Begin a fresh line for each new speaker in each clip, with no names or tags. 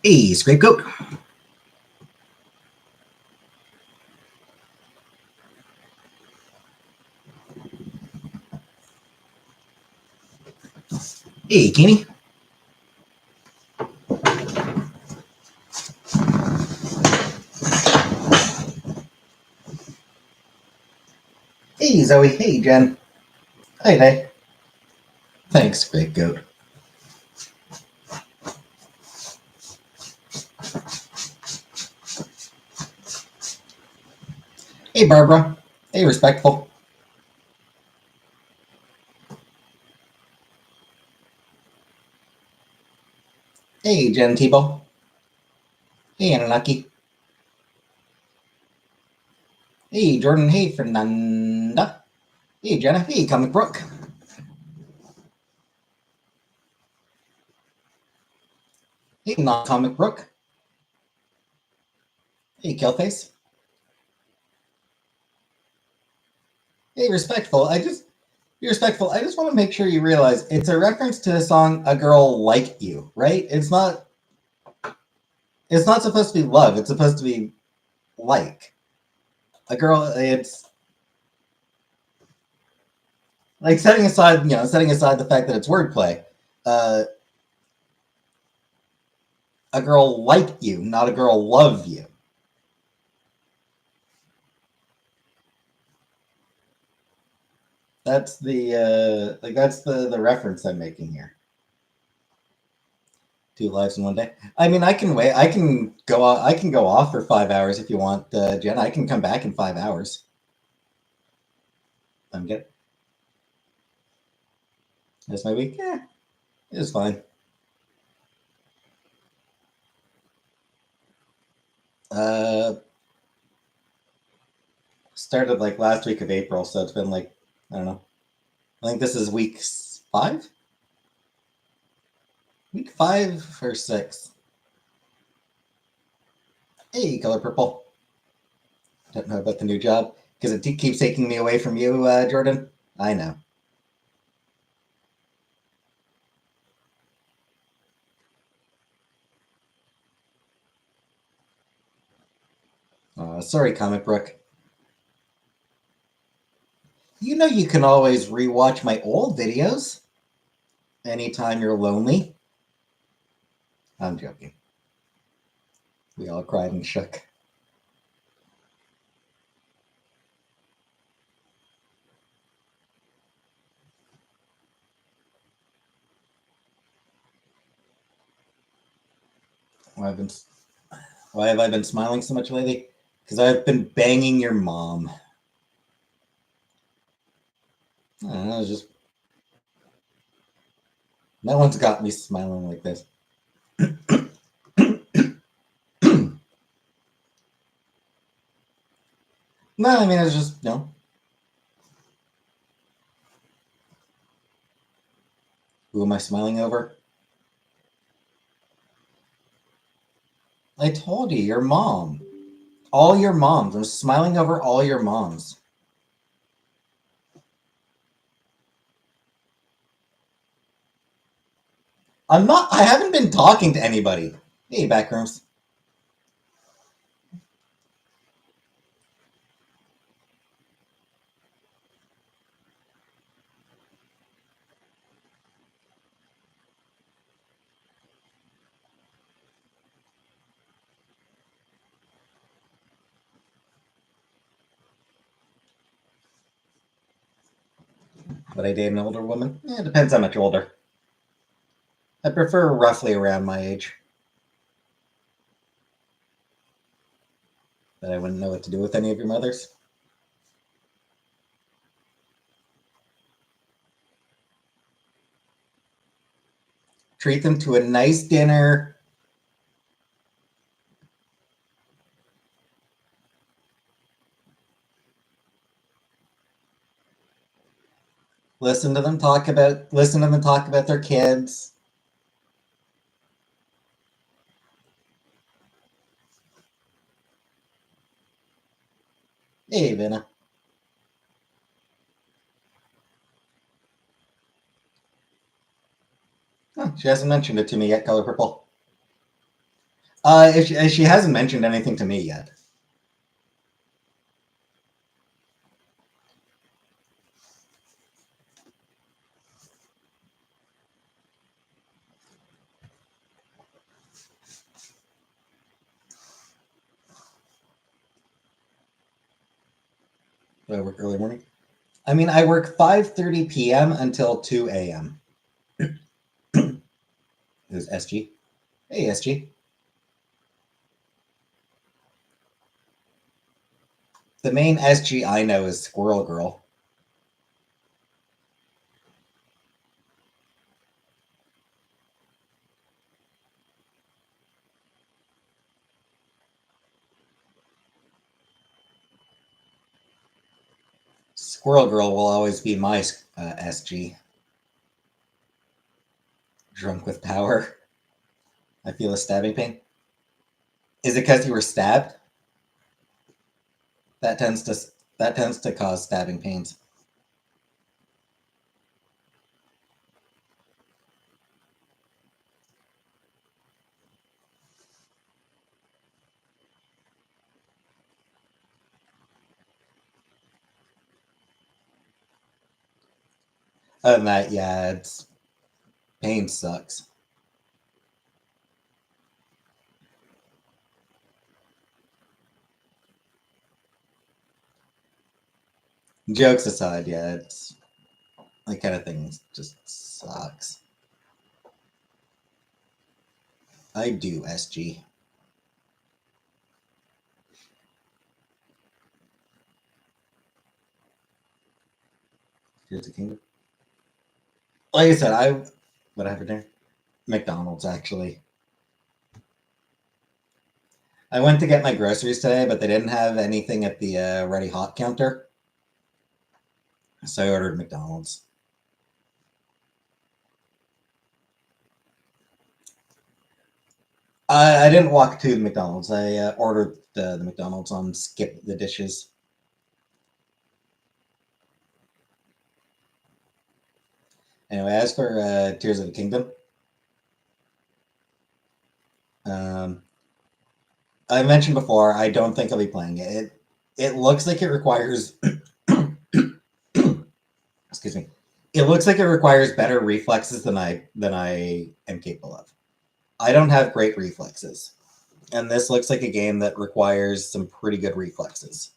Hey, Scapegoat. Hey, Kenny. Hey, Zoe. Hey, Jen. Hi, hey. Thanks, Scapegoat. Hey, Barbara. Hey, Respectful. Hey, Jen Tebow. Hey, Anunnaki. Hey, Jordan. Hey, Fernanda. Hey, Jenna. Hey, Comic Brook. Hey, non-Comic Brook. Hey, Killface. Hey, Respectful. Be respectful. I just want to make sure you realize it's a reference to the song "A Girl Like You," right? It's not. It's not supposed to be love. It's supposed to be like a girl. It's like setting aside the fact that it's wordplay. Uh, a girl like you, not a girl love you. That's the reference I'm making here. 2 lives in one day. I mean, I can wait. I can go off for 5 hours if you want, Jen. I can come back in 5 hours. I'm good. That's my week. Yeah, it was fine. Uh, Started like last week of April, so it's been like I don't know. I think this is week 5, week 5 or 6. Hey, color purple. Don't know about the new job because keeps taking me away from you, Jordan. I know. Sorry, Comic Brook. You know you can always rewatch my old videos anytime you're lonely. I'm joking. We all cried and shook. Why, I've been, why have I been smiling so much lately? Because I've been banging your mom. I don't know, just no one's got me smiling like this. No, I mean it's just no. Who am I smiling over? I told you, your mom. All your moms. I'm smiling over all your moms. I'm not. I haven't been talking to anybody. Hey, backrooms. Would I date an older woman? It depends how much older. I prefer roughly around my age. But I wouldn't know what to do with any of your mothers. Treat them to a nice dinner. Listen to them talk about their kids. Hey, Vina. Oh, she hasn't mentioned it to me yet, Color Purple. If she hasn't mentioned anything to me yet. Do I work early morning? I mean, I work 5:30 p.m. until 2 a.m. There's SG. Hey, SG. The main SG I know is Squirrel Girl. Squirrel Girl will always be my SG. Drunk with power. I feel a stabbing pain. Is it because you were stabbed? That tends to cause stabbing pains. Other than that, yeah, it's pain sucks. Jokes aside, yeah, it's that kind of thing just sucks. I do SG. Here's the kingdom. Like I said, what happened there? McDonald's actually. I went to get my groceries today, but they didn't have anything at the Ready Hot counter, so I ordered McDonald's. I didn't walk to the McDonald's. I ordered the McDonald's on Skip the Dishes. Anyway, as for Tears of the Kingdom, I mentioned before, I don't think I'll be playing it. It looks like it requires. Excuse me. It looks like it requires better reflexes than I am capable of. I don't have great reflexes, and this looks like a game that requires some pretty good reflexes.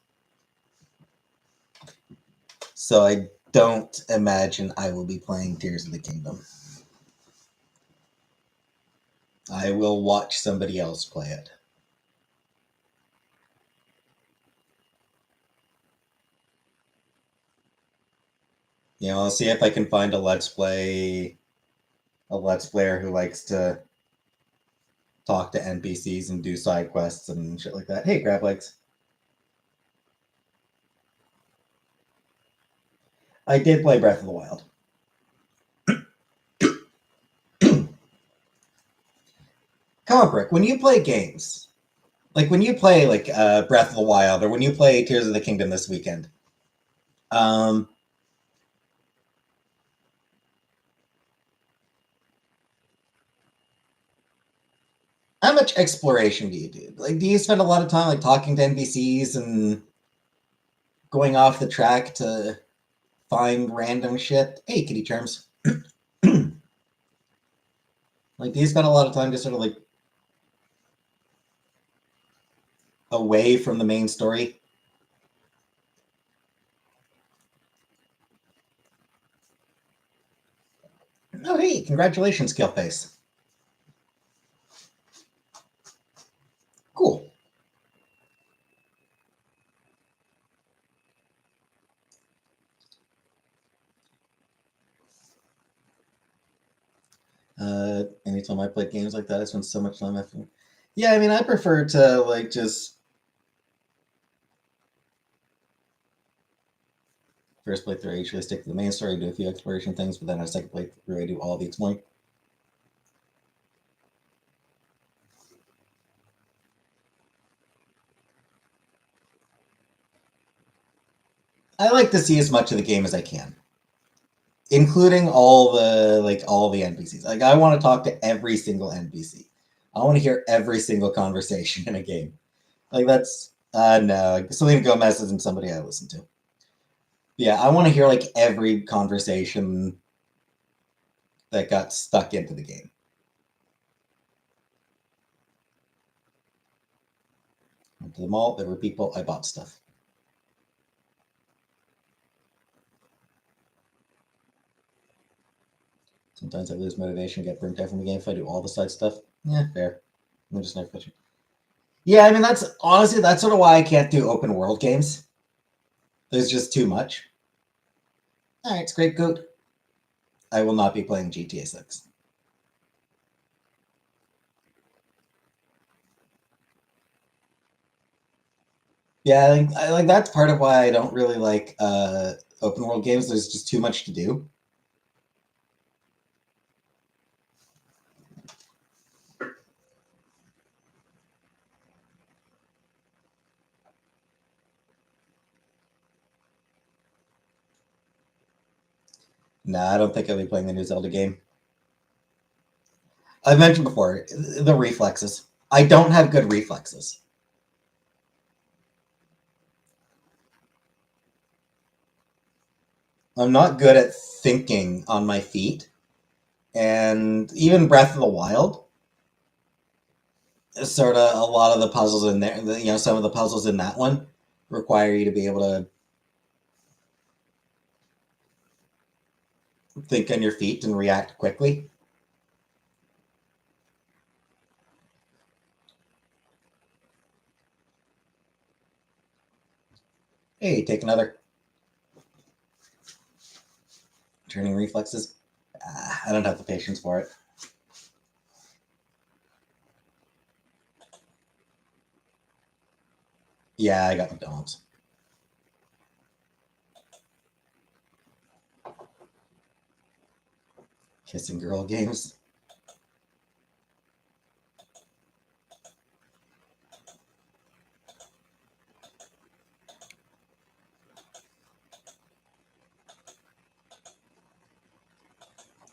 So I don't imagine I will be playing Tears of the Kingdom. I will watch somebody else play it. You know, I'll see if I can find a let's player who likes to talk to NPCs and do side quests and shit like that. Hey, Crab Legs. I did play Breath of the Wild. Comic Brick, when you play games, like when you play like Breath of the Wild or when you play Tears of the Kingdom this weekend, how much exploration do you do? Like, do you spend a lot of time like talking to NPCs and going off the track to find random shit? Hey, kitty charms. Like, do you spend a lot of time just sort of like away from the main story? Oh, hey, congratulations, Killface. Cool. Anytime I play games like that, I spend so much time after. Yeah, I mean, I prefer to like just first playthrough. I usually stick to the main story, do a few exploration things, but then on second playthrough, I do all the exploring. I like to see as much of the game as I can, including all the NPCs. Like, I want to talk to every single NPC. I want to hear every single conversation in a game. Like that's no, Selena Gomez isn't somebody I listen to. Yeah, I want to hear like every conversation that got stuck into the game. Went to the mall, there were people, I bought stuff. Sometimes I lose motivation, get burnt out from the game if I do all the side stuff. Yeah, fair. I'm just never fishing. Yeah, I mean that's honestly that's sort of why I can't do open world games. There's just too much. All right, Scrape Goat. I will not be playing GTA 6. Yeah, I like that's part of why I don't really like open world games. There's just too much to do. Nah, I don't think I'll be playing the new Zelda game. I've mentioned before the reflexes. I don't have good reflexes. I'm not good at thinking on my feet, and even Breath of the Wild, sort of a lot of the puzzles in there. Some of the puzzles in that one require you to be able to think on your feet and react quickly. Hey, take another. Turning reflexes. I don't have the patience for it. Yeah, I got McDonald's. Kissing girl games.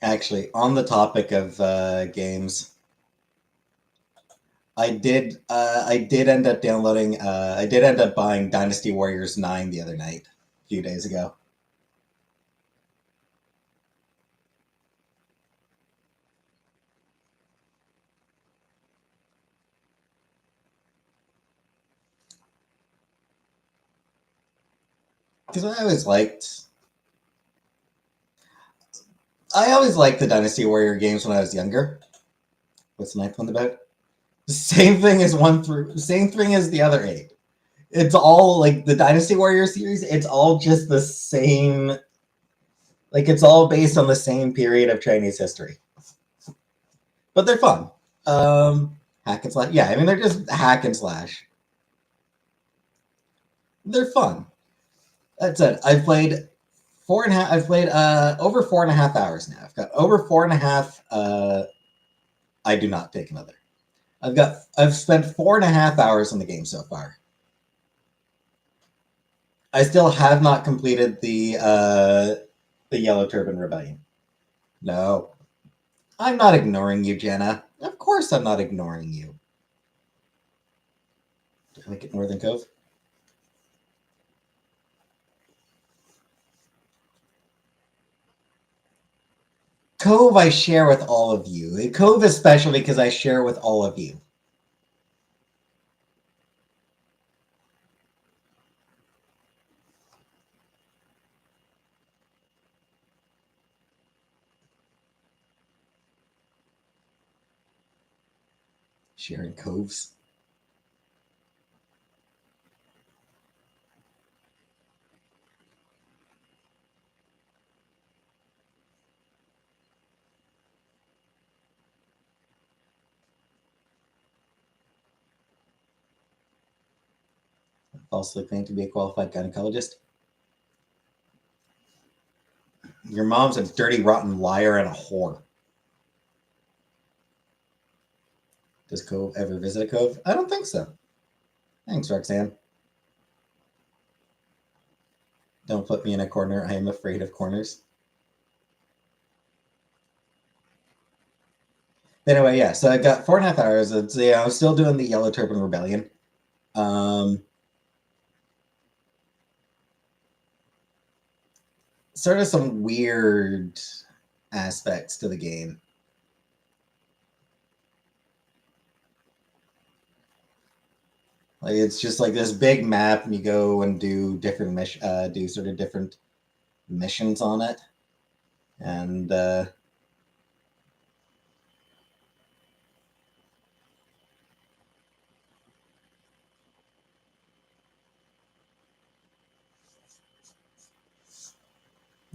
Actually, on the topic of games, I did end up downloading. I did end up buying Dynasty Warriors 9 the other night, a few days ago. Because I always liked the Dynasty Warrior games when I was younger. What's the ninth one about? Same thing as one through. Same thing as the other eight. It's all like the Dynasty Warrior series. It's all just the same. Like it's all based on the same period of Chinese history, but they're fun. Hack and slash. Yeah, I mean they're just hack and slash. They're fun. That's it. I've played 4.5. I've played over 4.5 hours now. I've got over 4.5. I do not take another. I've spent 4.5 hours on the game so far. I still have not completed the Yellow Turban Rebellion. No, I'm not ignoring you, Jenna. Of course, I'm not ignoring you. Do I like it Northern Cove? Cove, I share with all of you. Cove is special because I share with all of you. Sharing coves. Falsely claimed to be a qualified gynecologist. Your mom's a dirty, rotten liar and a whore. Does Cove ever visit a cove? I don't think so. Thanks, Roxanne. Don't put me in a corner. I am afraid of corners. Anyway, yeah. So I got 4.5 hours. It's I'm still doing the Yellow Turban Rebellion. Sort of some weird aspects to the game. Like it's just like this big map, and you go and do different do sort of different missions on it, and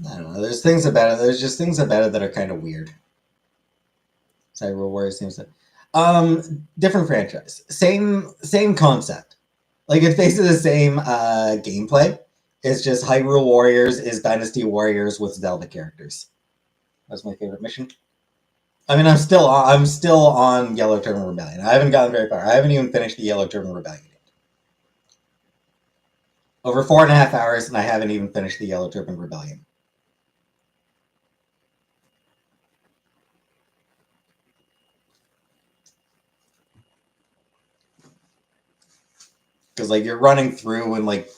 I don't know. There's things about it. There's just things about it that are kind of weird. Hyrule Warriors seems to, different franchise, same concept. Like it's basically the same gameplay. It's just Hyrule Warriors is Dynasty Warriors with Zelda characters. That's my favorite mission. I mean, I'm still on Yellow Turban Rebellion. I haven't gotten very far. I haven't even finished the Yellow Turban Rebellion yet. Over 4.5 hours, and I haven't even finished the Yellow Turban Rebellion. Because like you're running through and like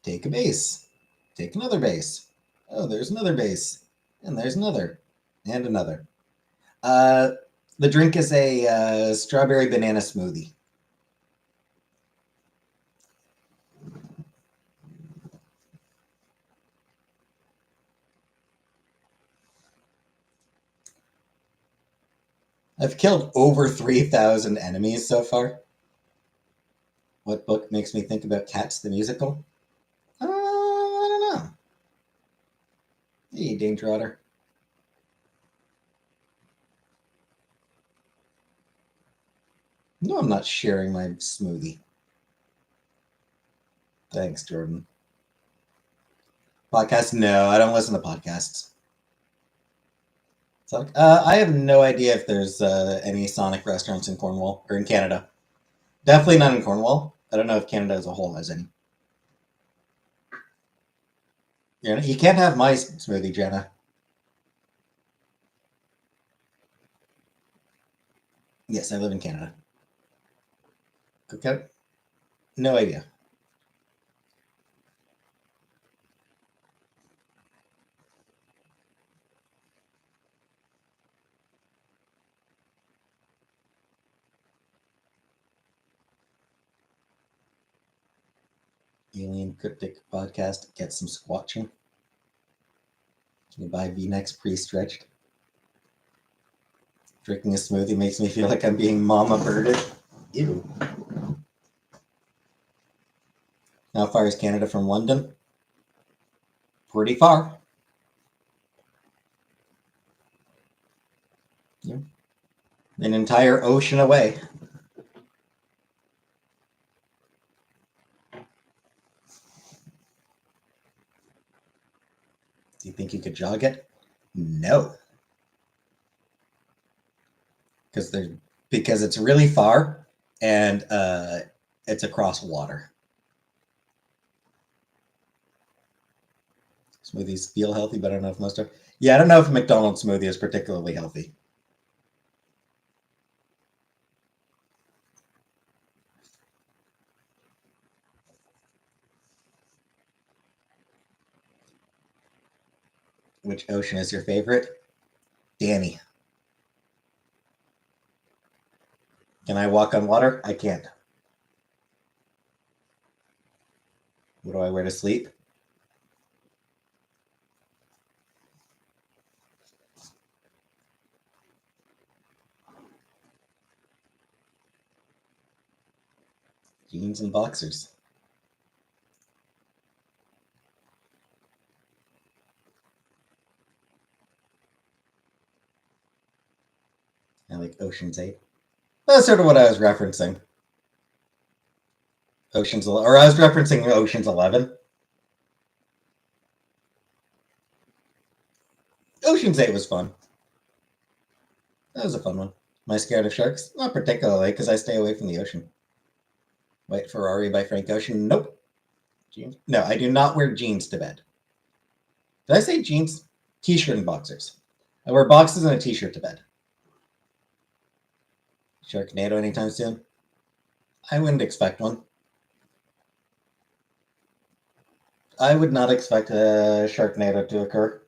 take a base, take another base. Oh, there's another base, and there's another, and another. Uh, the drink is a strawberry banana smoothie. I've killed over 3,000 enemies so far. What book makes me think about Cats the musical? I don't know. Hey, Danger Otter. No, I'm not sharing my smoothie. Thanks, Jordan. Podcast? No, I don't listen to podcasts. So, I have no idea if there's any Sonic restaurants in Cornwall or in Canada. Definitely not in Cornwall. I don't know if Canada as a whole has any. You can't have my smoothie, Jenna. Yes, I live in Canada. Okay. No idea. Alien Cryptic Podcast. Get some squatching. Can you buy V-necks pre-stretched? Drinking a smoothie makes me feel like I'm being mama birded. Ew. How far is Canada from London? Pretty far. Yeah. An entire ocean away. Do you think you could jog it? No. Because it's really far and it's across water. Smoothies feel healthy, but I don't know if most are. Yeah, I don't know if a McDonald's smoothie is particularly healthy. Which ocean is your favorite? Danny. Can I walk on water? I can't. What do I wear to sleep? Jeans and boxers. I like Ocean's 8. That's sort of what I was referencing. Or I was referencing Ocean's 11. Ocean's 8 was fun. That was a fun one. Am I scared of sharks? Not particularly, because I stay away from the ocean. White Ferrari by Frank Ocean? Nope. Jeans? No, I do not wear jeans to bed. Did I say jeans? T-shirt and boxers. I wear boxes and a t-shirt to bed. Sharknado anytime soon? I wouldn't expect one. I would not expect a Sharknado to occur.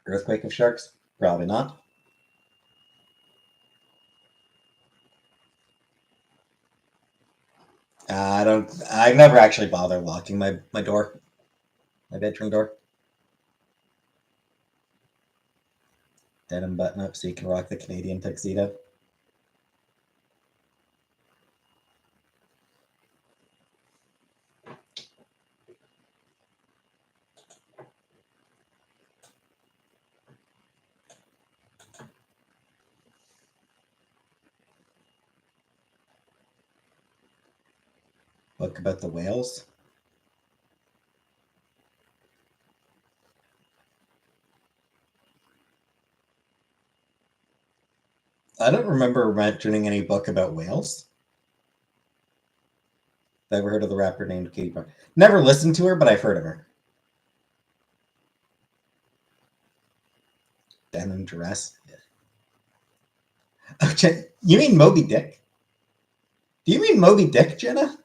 Earthquake of sharks? Probably not. I never actually bother locking my door, my bedroom door. Denim button up so you can rock the Canadian tuxedo. Book about the whales. I don't remember mentioning any book about whales. I've ever heard of the rapper named Katie Parker. Never listened to her, but I've heard of her. Denim dress. Yeah. Okay, you mean Moby Dick? Do you mean Moby Dick, Jenna?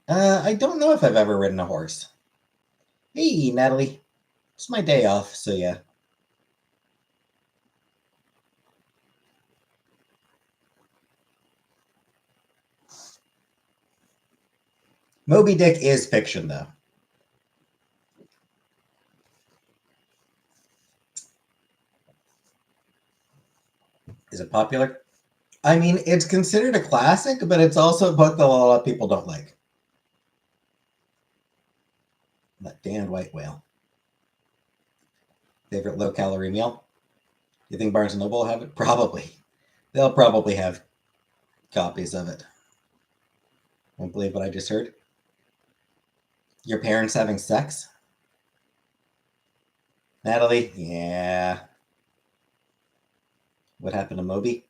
I don't know if I've ever ridden a horse. Hey, Natalie. It's my day off, so yeah. Moby Dick is fiction, though. Is it popular? I mean, it's considered a classic, but it's also a book that a lot of people don't like. That damned white whale. Favorite low-calorie meal? You think Barnes & Noble will have it? Probably. They'll probably have copies of it. Won't believe what I just heard. Your parents having sex? Natalie? Yeah. What happened to Moby?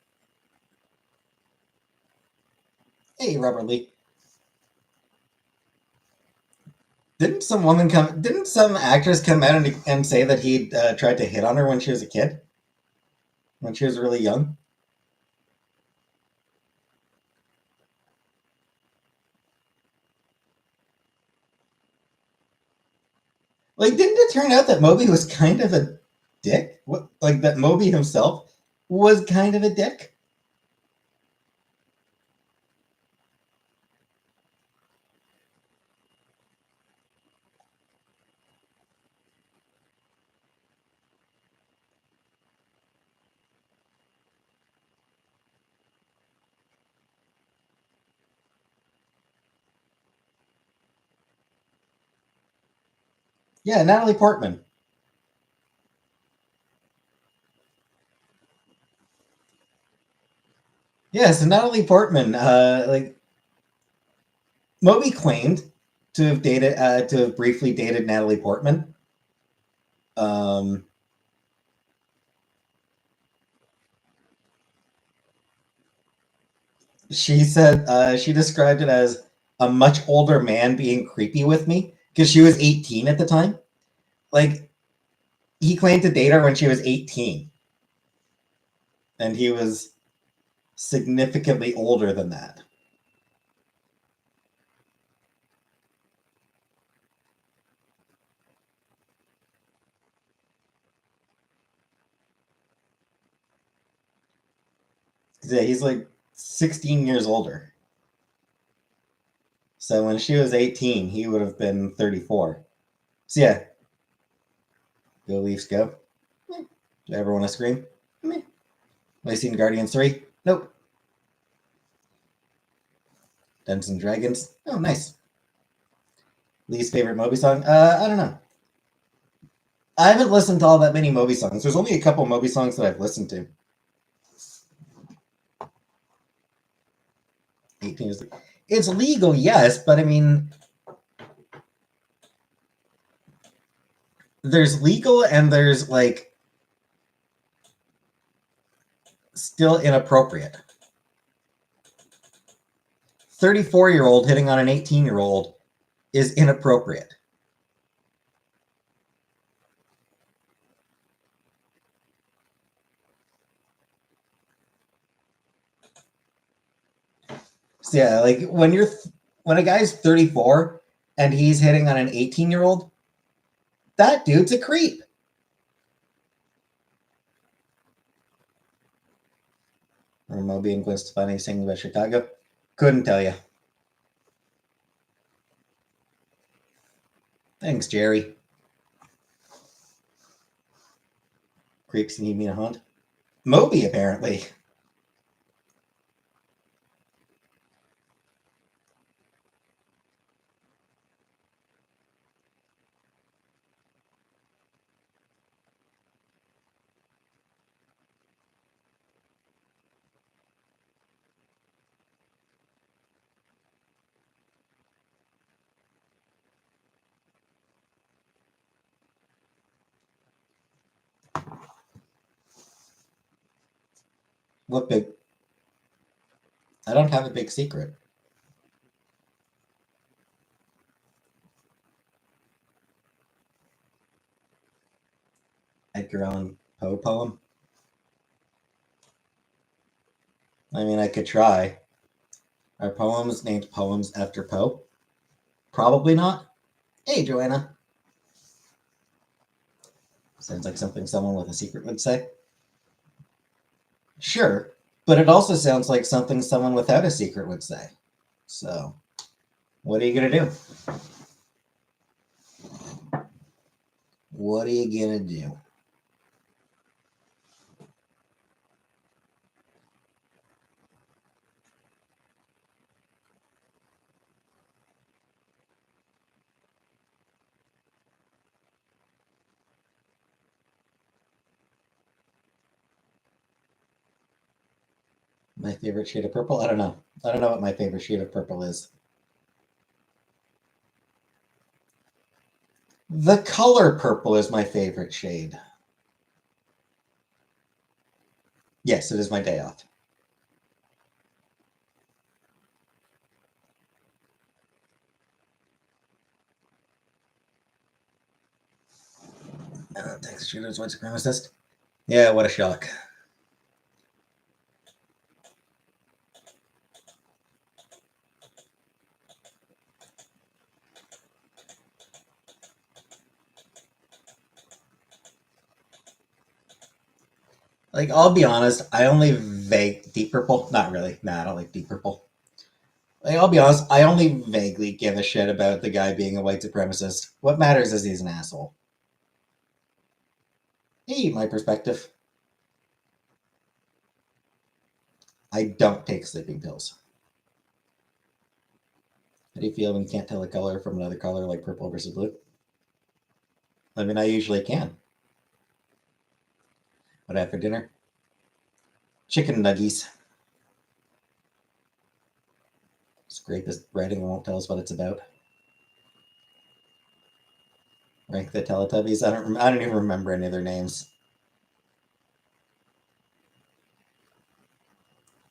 Hey, Robert Lee. Didn't some actress come out and say that he tried to hit on her when she was a kid? When she was really young? Like, didn't it turn out that Moby was kind of a dick? Like, that Moby himself was kind of a dick? Yeah, Natalie Portman. Yeah, so Natalie Portman, like, Moby claimed to have briefly dated Natalie Portman. She said she described it as a much older man being creepy with me because she was 18 at the time. Like, he claimed to date her when she was 18, and he was significantly older than that. Yeah, he's like 16 years older. So when she was 18, he would have been 34. So yeah, go Leafs, go. Do I ever want to scream? Have I seen Guardians 3? Nope. Dungeons and Dragons? Oh, nice. Least favorite Moby song? I don't know. I haven't listened to all that many Moby songs. There's only a couple Moby songs that I've listened to. 18 is it's legal, yes, but I mean, there's legal and there's like still inappropriate. 34-year-old hitting on an 18-year-old is inappropriate. So yeah, like when a guy's 34 and he's hitting on an 18-year-old, that dude's a creep. Or Moby and Gwen Stefani singing about Chicago. Couldn't tell you. Thanks, Jerry. Creeps need me to hunt. Moby, apparently. What big? I don't have a big secret. Edgar Allan Poe poem? I mean, I could try. Are poems named poems after Poe? Probably not. Hey, Joanna. Sounds like something someone with a secret would say. Sure, but it also sounds like something someone without a secret would say. So, what are you going to do? What are you going to do? My favorite shade of purple? I don't know. I don't know what my favorite shade of purple is. The color purple is my favorite shade. Yes, it is my day off. Texas shooters, white supremacist. Yeah, what a shock. Like, I'll be honest, I only deep purple. Not really. Nah, I don't like deep purple. Like, I'll be honest, I only vaguely give a shit about the guy being a white supremacist. What matters is he's an asshole. Hey, my perspective. I don't take sleeping pills. How do you feel when you can't tell a color from another color, like purple versus blue? I mean, I usually can. What I have for dinner? Chicken nuggies. It's great. This writing won't tell us what it's about. Rank the Teletubbies. I don't even remember any of their names.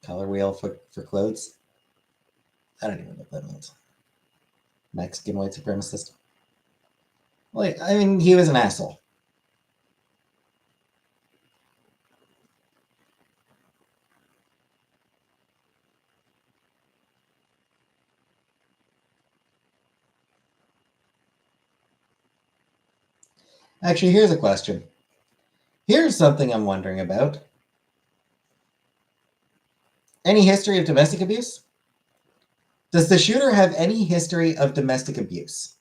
Color wheel for clothes. I don't even know what that means. Mexican white supremacist. Well, I mean, he was an asshole. Actually, here's a question. Here's something I'm wondering about. Any history of domestic abuse? Does the shooter have any history of domestic abuse?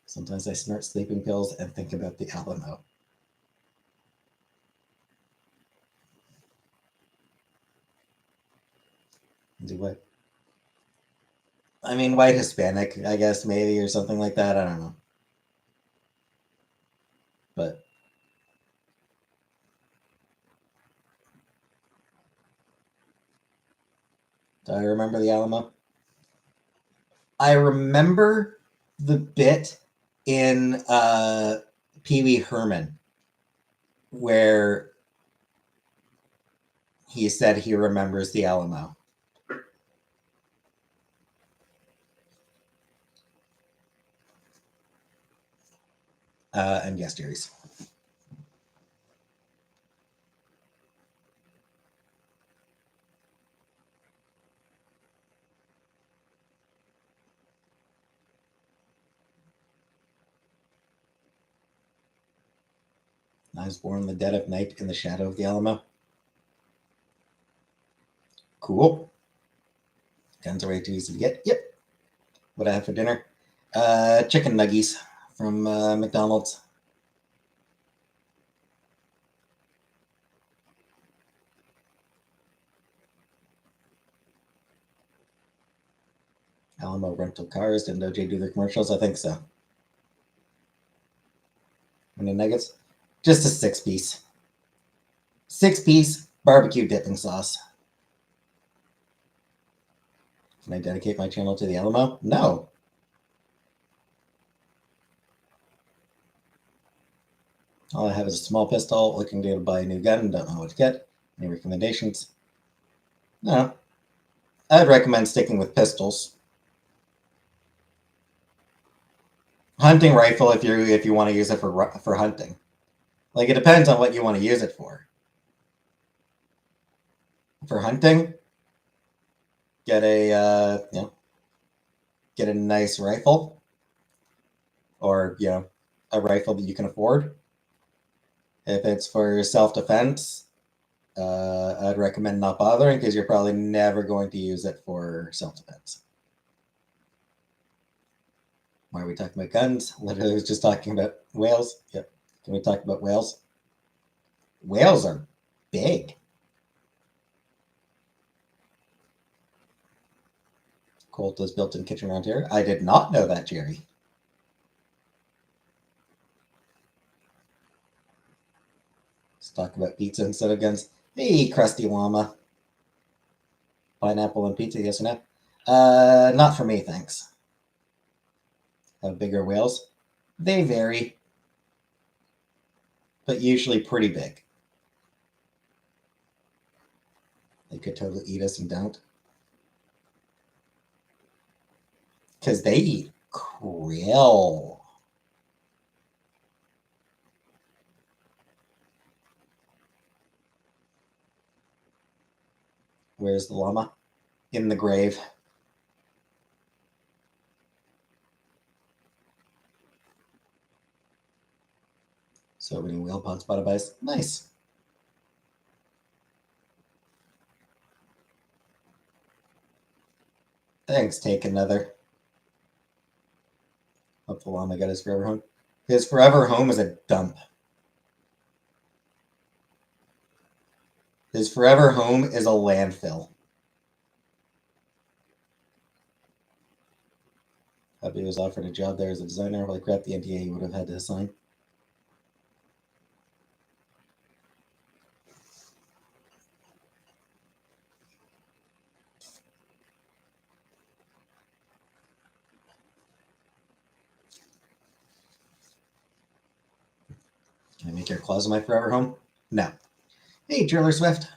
Sometimes I snort sleeping pills and think about the Alamo. Do what? I mean, white Hispanic, I guess, maybe, or something like that. I don't know. But do I remember the Alamo? I remember the bit in Pee Wee Herman where he said he remembers the Alamo. And yes, Jerry's. I was born in the dead of night in the shadow of the Alamo. Cool. Guns are way too easy to get. Yep. What I have for dinner? Chicken nuggies from McDonald's. Alamo rental cars. Didn't OJ do their commercials? I think so. And the nuggets? Just a 6-piece. 6-piece barbecue dipping sauce. Can I dedicate my channel to the Alamo? No. All I have is a small pistol, looking to buy a new gun, don't know what to get. Any recommendations? No. I'd recommend sticking with pistols. Hunting rifle if you want to use it for hunting. Like, it depends on what you want to use it for. For hunting, get a get a nice rifle, or a rifle that you can afford. If it's for self-defense, I'd recommend not bothering because you're probably never going to use it for self-defense. Why are we talking about guns? Literally was just talking about whales. Yep. Can we talk about whales? Whales are big. Colt is built in kitchen around here. I did not know that, Jerry. Let's talk about pizza instead of guns. Hey, crusty llama. Pineapple and pizza, yes or no? Not for me, thanks. Have bigger whales? They vary, but usually pretty big. They could totally eat us and don't. Because they eat krill. Where's the llama? In the grave. So many whale pods spotted by us. Nice. Thanks, take another. Hope the llama got his forever home. His forever home is a dump. His forever home is a landfill. Happy he was offered a job there as a designer. Holy crap, the NDA he would have had to sign. Can I make your closet my forever home? No. Hey, Driller Swift.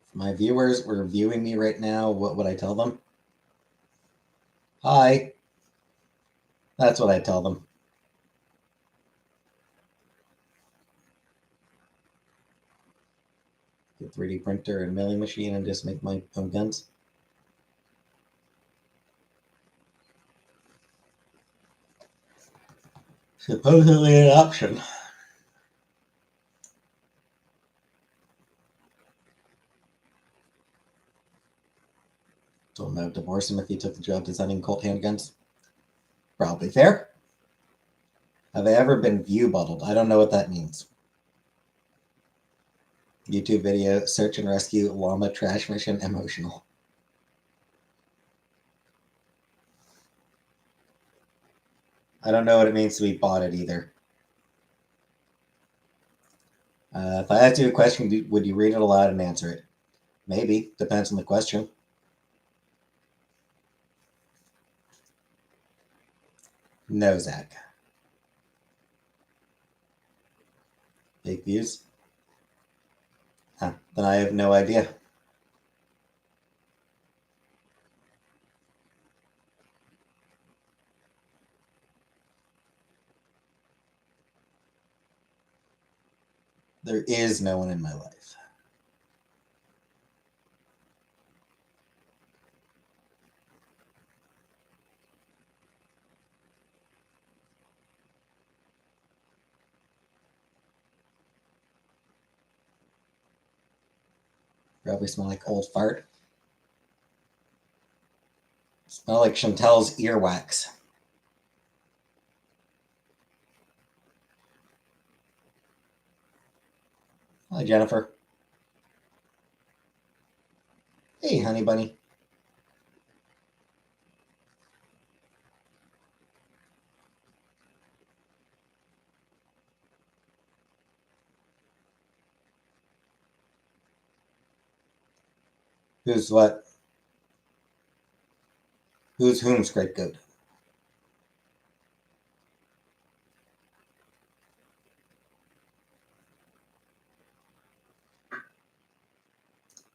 If my viewers were viewing me right now, what would I tell them? Hi. That's what I tell them. Get 3D printer and milling machine and just make my own guns. Supposedly an option. Told him I would divorce him if he took the job designing Colt handguns. Probably fair. Have I ever been view bottled? I don't know what that means. YouTube video, search and rescue, llama trash mission, emotional. I don't know what it means to be botted either. If I asked you a question, would you read it aloud and answer it? Maybe. Depends on the question. No, Zach. Fake views? Huh. Then I have no idea. There is no one in my life. Probably smell like old fart. Smell like Chantel's earwax. Hi, Jennifer. Hey, honey bunny. Who's what? Who's whom, Great Goat?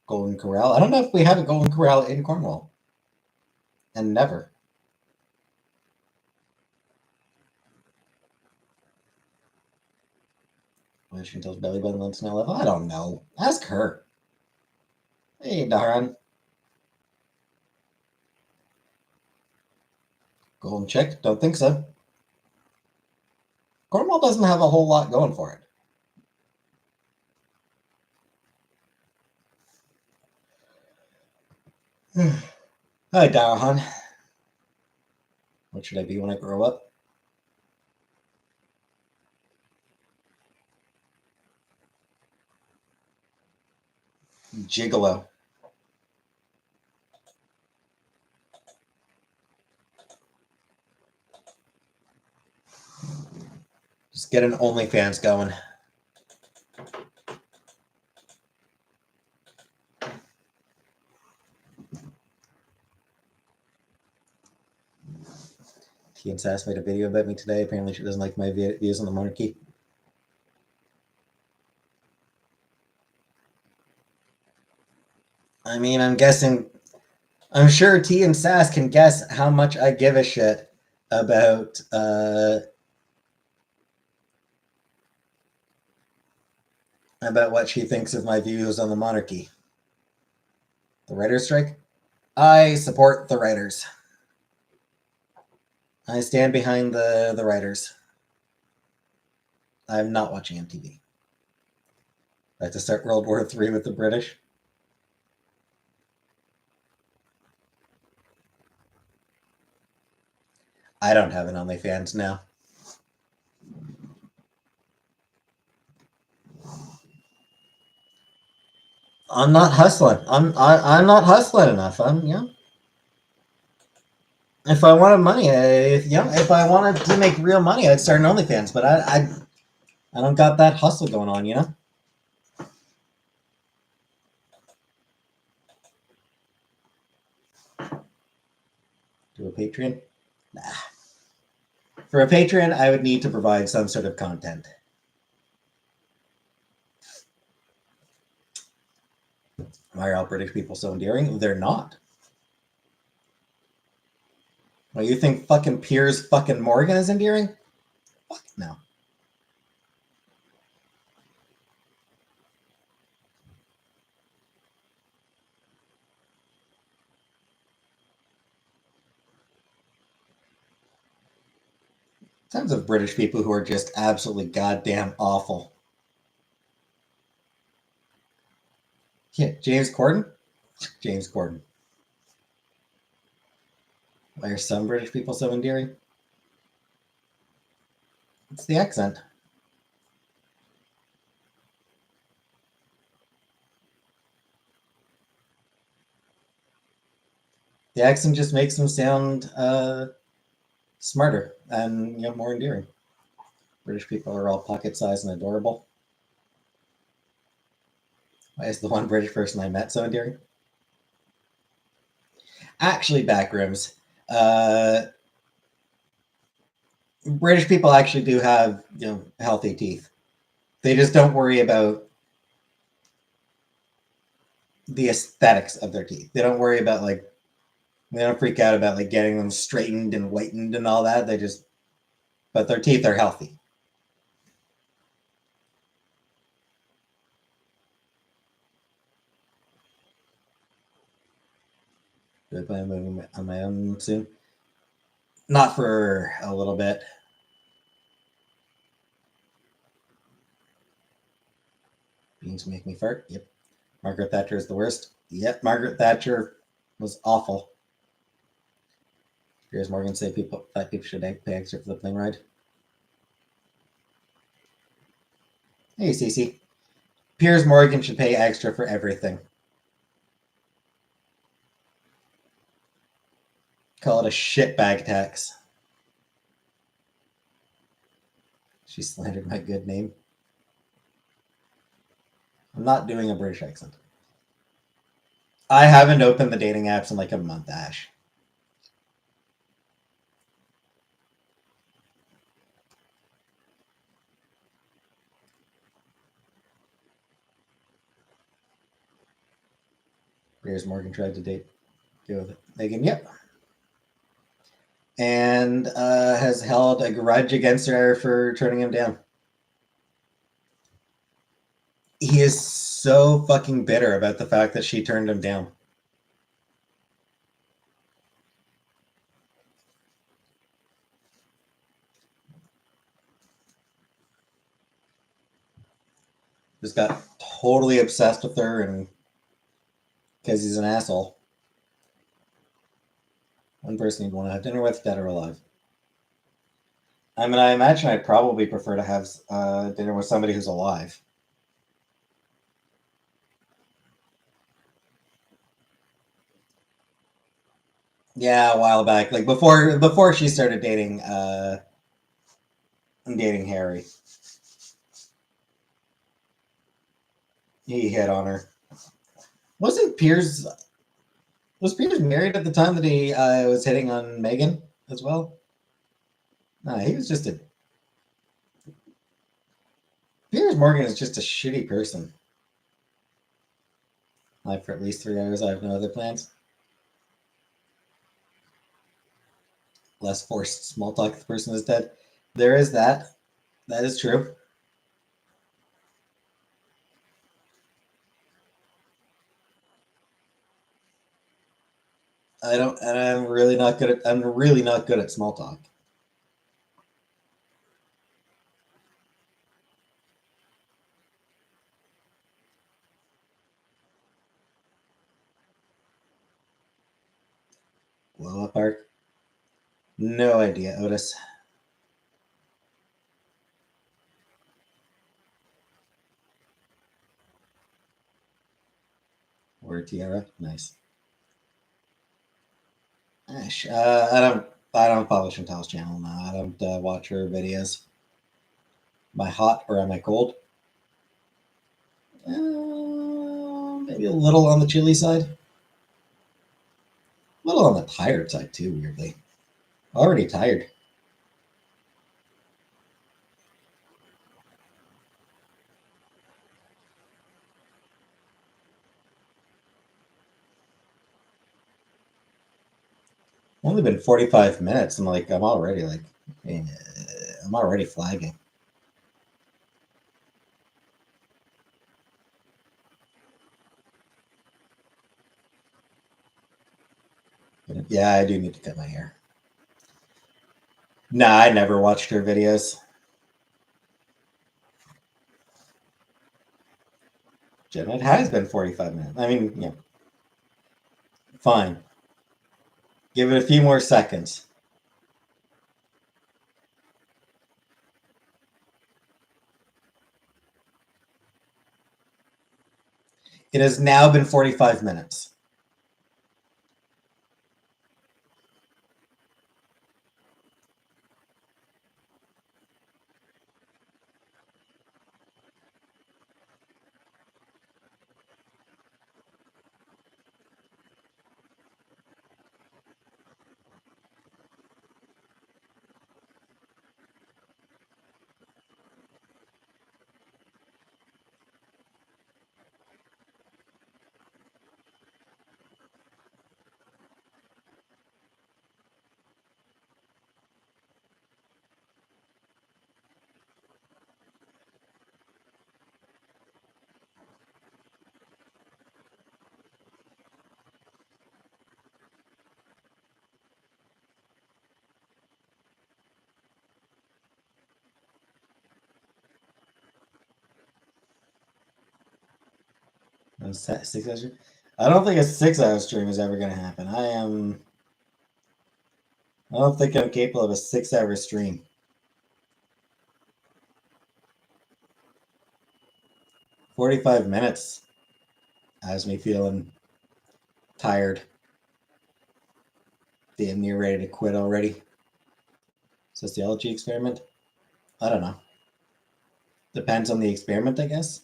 Golden Corral. I don't know if we have a Golden Corral in Cornwall. And never. Chantel's belly button on snow level. I don't know. Ask her. Hey, Daran. Golden Chick? Don't think so. Cornwall doesn't have a whole lot going for it. Hi, Darahan. What should I be when I grow up? Gigolo. Just get an OnlyFans going. T and Sass made a video about me today. Apparently she doesn't like my views on the monarchy. I mean, I'm sure T and Sass can guess how much I give a shit about what she thinks of my views on the monarchy. The writer's strike? I support the writers. I stand behind the writers. I'm not watching MTV. I have to start World War III with the British. I don't have an OnlyFans now. I'm not hustling. I'm not hustling enough. If I wanted money, if I wanted to make real money, I'd start an OnlyFans. But I don't got that hustle going on, Do a Patreon? Nah. For a Patreon, I would need to provide some sort of content. Why are all British people so endearing? They're not. Well, you think fucking Piers fucking Morgan is endearing? Fuck no. Tons of British people who are just absolutely goddamn awful. Yeah, James Corden? James Corden. Why are some British people so endearing? It's the accent. The accent just makes them sound smarter and more endearing. British people are all pocket-sized and adorable. Why is the one British person I met so endearing? Actually, backrooms. British people actually do have healthy teeth. They just don't worry about the aesthetics of their teeth. They don't worry about they don't freak out about getting them straightened and whitened and all that. But their teeth are healthy. Do I plan on moving on my own soon? Not for a little bit. Beans make me fart. Yep. Margaret Thatcher is the worst. Yep. Margaret Thatcher was awful. Piers Morgan say fat people should pay extra for the plane ride. Hey, Cece. Piers Morgan should pay extra for everything. Call it a shitbag tax. She slandered my good name. I'm not doing a British accent. I haven't opened the dating apps in a month, Ash. Piers Morgan tried to deal with it. Megan, yep. And has held a grudge against her for turning him down. He is so fucking bitter about the fact that she turned him down. Just got totally obsessed with her and because he's an asshole. One person you'd want to have dinner with, dead or alive. I mean, I imagine I'd probably prefer to have dinner with somebody who's alive. Yeah, a while back, before she started dating Harry. He hit on her. Wasn't Piers was Piers married at the time that he was hitting on Megan as well? No, he was just a Piers Morgan is just a shitty person. Live for at least 3 hours. I have no other plans. Less forced small talk if the person is dead. There is that. That is true. I don't, and I'm really not good at. I'm really not good at small talk. Blow up arc. No idea, Otis. Or Tiara. Nice. Ash, I don't follow Chantal's channel now. I don't watch her videos. Am I hot or am I cold? Maybe a little on the chilly side. A little on the tired side too. Weirdly, already tired. Only been 45 minutes. I'm already I'm already flagging. Yeah, I do need to cut my hair. Nah, I never watched her videos. Jen, it has been 45 minutes. I mean, yeah. Fine. Give it a few more seconds. It has now been 45 minutes. 6 hours. I don't think a 6 hour stream is ever going to happen. I don't think I'm capable of a 6 hour stream. 45 minutes has me feeling tired. Damn near ready to quit already. Sociology experiment? I don't know. Depends on the experiment, I guess.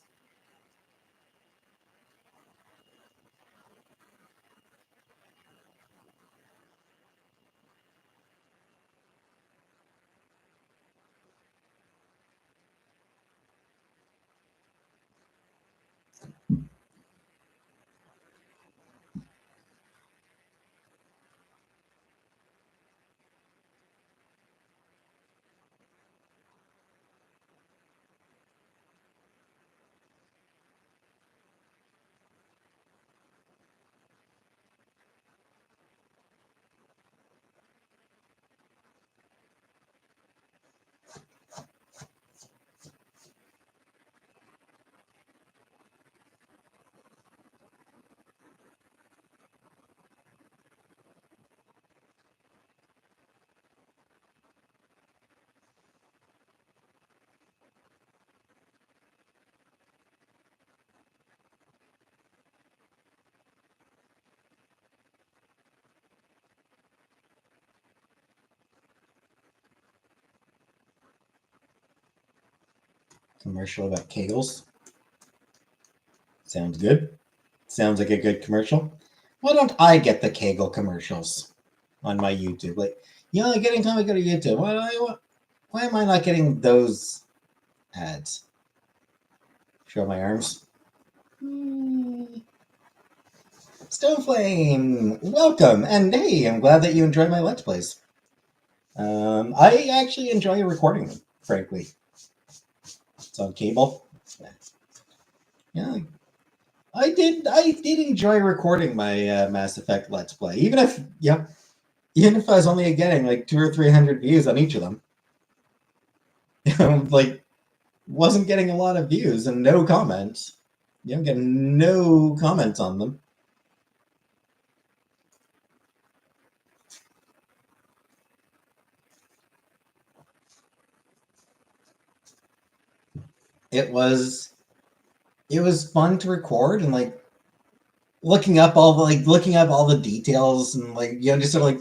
Commercial about Kegels. Sounds good. Sounds like a good commercial. Why don't I get the Kegel commercials on my YouTube? Like, like anytime I go to YouTube, why am I not getting those ads? Show my arms. Stoneflame, welcome, and hey, I'm glad that you enjoy my Let's Plays. I actually enjoy recording them, frankly. It's on cable. Yeah, I did enjoy recording my Mass Effect Let's Play, even if I was only getting like 200 or 300 views on each of them. Like, wasn't getting a lot of views and no comments. Getting no comments on them. It was fun to record, and like looking up all the details, and like just sort of like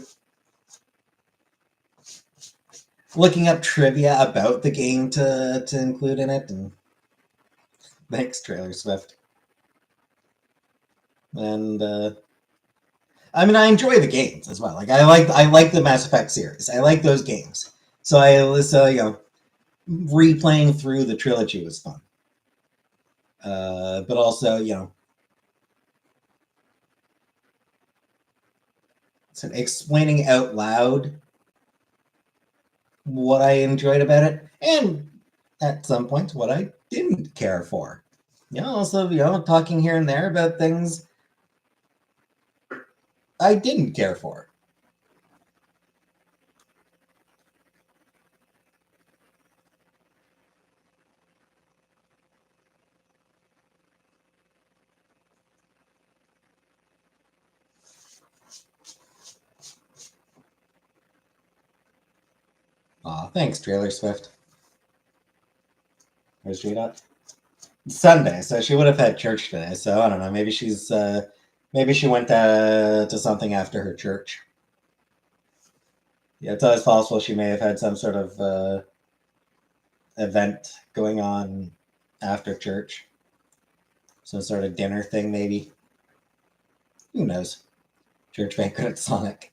looking up trivia about the game to include in it. And thanks, Trailer Swift. And I mean, I enjoy the games as well. Like I like the Mass Effect series. I like those games. So replaying through the trilogy was fun. But also, so explaining out loud what I enjoyed about it, and at some points what I didn't care for. Also, talking here and there about things I didn't care for. Aw, thanks, Trailer Swift. Where's she at? Sunday, so she would have had church today. So I don't know. Maybe she went to something after her church. Yeah, it's always possible she may have had some sort of event going on after church. Some sort of dinner thing, maybe. Who knows? Church banquet at Sonic.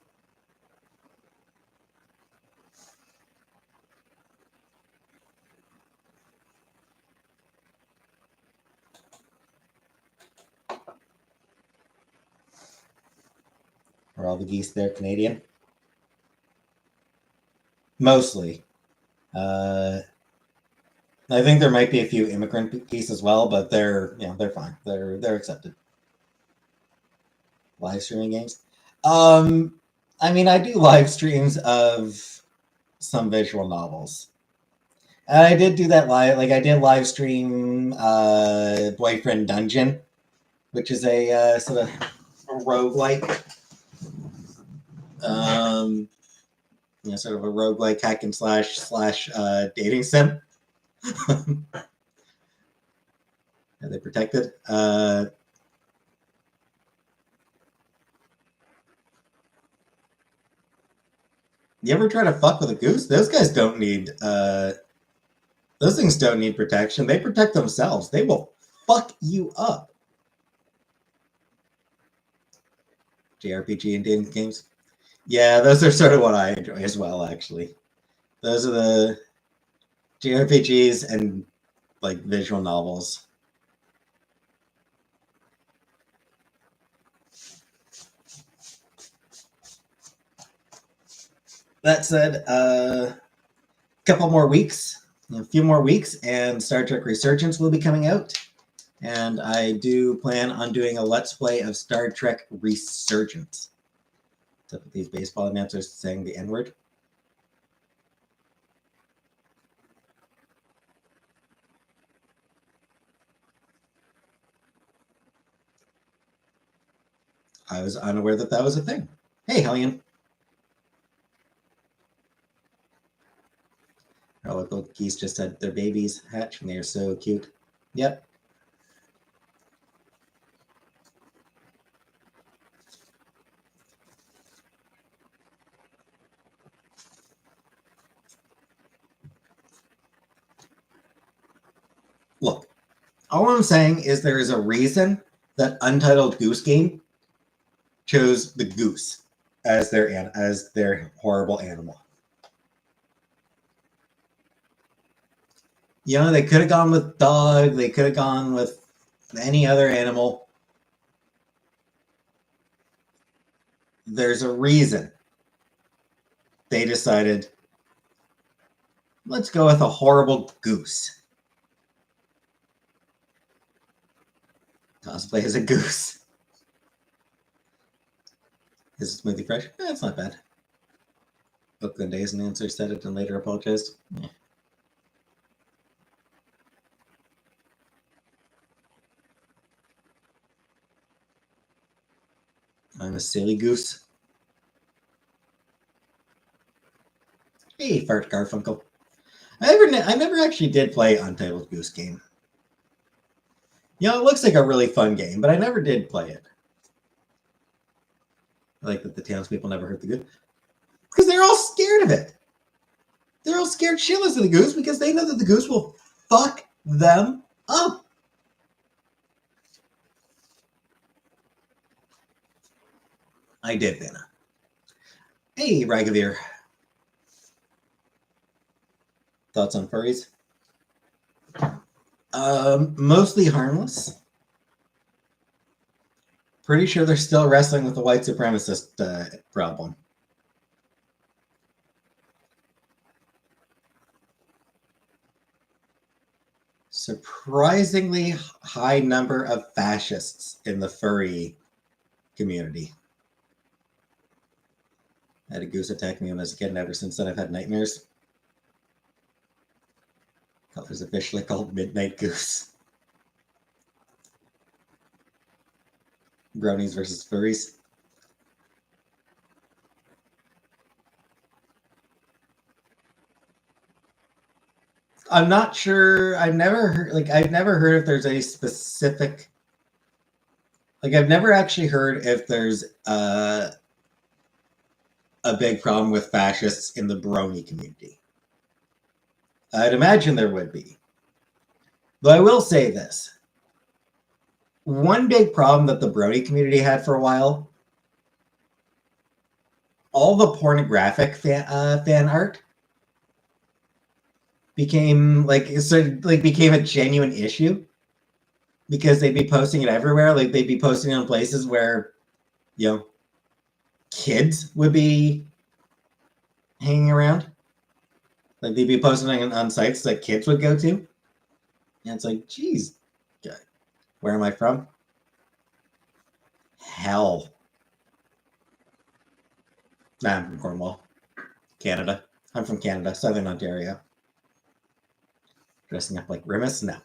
Are all the geese there Canadian? Mostly. I think there might be a few immigrant geese as well, but they're fine. They're accepted. Live streaming games. I mean, I do live streams of some visual novels. And I did do that live. Like I did live stream Boyfriend Dungeon, which is a sort of roguelike, sort of a roguelike hack and slash dating sim. Are they protected? You ever try to fuck with a goose? Those guys don't need. Those things don't need protection. They protect themselves. They will fuck you up. JRPG and dating games. Yeah, those are sort of what I enjoy as well, actually. Those are the JRPGs and like visual novels. That said, a few more weeks, and Star Trek Resurgence will be coming out. And I do plan on doing a Let's Play of Star Trek Resurgence. Except with these baseball announcers saying the N-word. I was unaware that that was a thing. Hey, Hellion. Our local geese just had their babies hatch, and they are so cute. Yep. Look, all I'm saying is there is a reason that Untitled Goose Game chose the goose as their horrible animal. You know, they could have gone with dog. They could have gone with any other animal. There's a reason they decided, let's go with a horrible goose. Cosplay as a goose. Is smoothie fresh? It's not bad. Oakland A's announcer said it and later apologized. Yeah. I'm a silly goose. Hey, Fart Garfunkel. I never actually did play Untitled Goose Game. You know, it looks like a really fun game, but I never did play it. I like that the townspeople never hurt the goose. Because they're all scared of it. They're all scared shitless of the goose because they know that the goose will fuck them up. I did, Vanna. Hey, Ragavir. Thoughts on furries? Mostly harmless. Pretty sure they're still wrestling with the white supremacist problem. Surprisingly high number of fascists in the furry community. I had a goose attack me when I was a kid, and ever since then I've had nightmares. Color's officially called Midnight Goose. Brownies versus furries. I'm not sure. I've never heard if there's a specific. I've never actually heard if there's a big problem with fascists in the brony community. I'd imagine there would be. But I will say this. One big problem that the brony community had for a while, all the pornographic fan art became became a genuine issue because they'd be posting it everywhere. Like they'd be posting it on places where, you know, kids would be hanging around. Like they'd be posting on sites that kids would go to. And it's like, geez, where am I from? Hell. Nah, I'm from Cornwall, Canada. I'm from Canada, Southern Ontario. Dressing up like Grimace? No.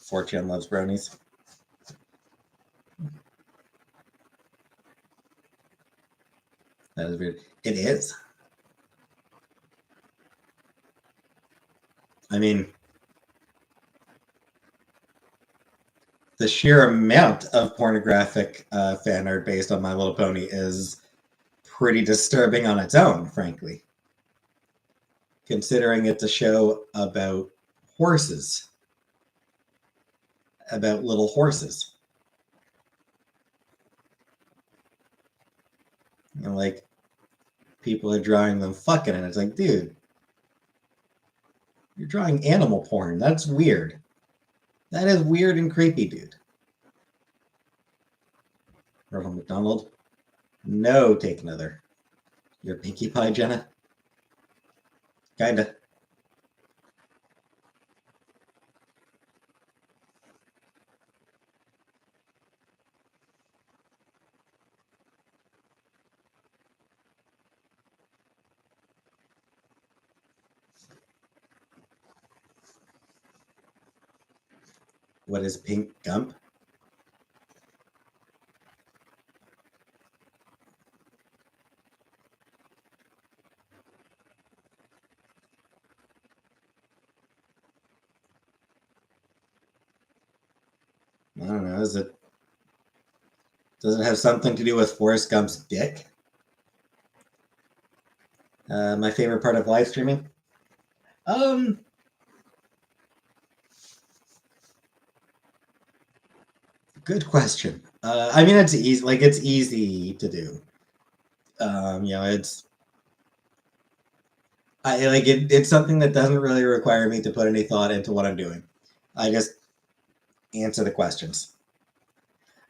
4chan loves brownies. That is weird. It is. I mean, the sheer amount of pornographic fan art based on My Little Pony is pretty disturbing on its own, frankly. Considering it's a show about horses, about little horses. And like, people are drawing them fucking, and it's like, dude, you're drawing animal porn. That's weird. That is weird and creepy, dude. Ronald McDonald. No, take another. You're Pinkie Pie, Jenna? Kinda. What is Pink Gump? I don't know. Does it have something to do with Forrest Gump's dick? My favorite part of live streaming? Good question. I mean, it's easy. Like, it's easy to do. You know, it's something that doesn't really require me to put any thought into what I'm doing. I just answer the questions.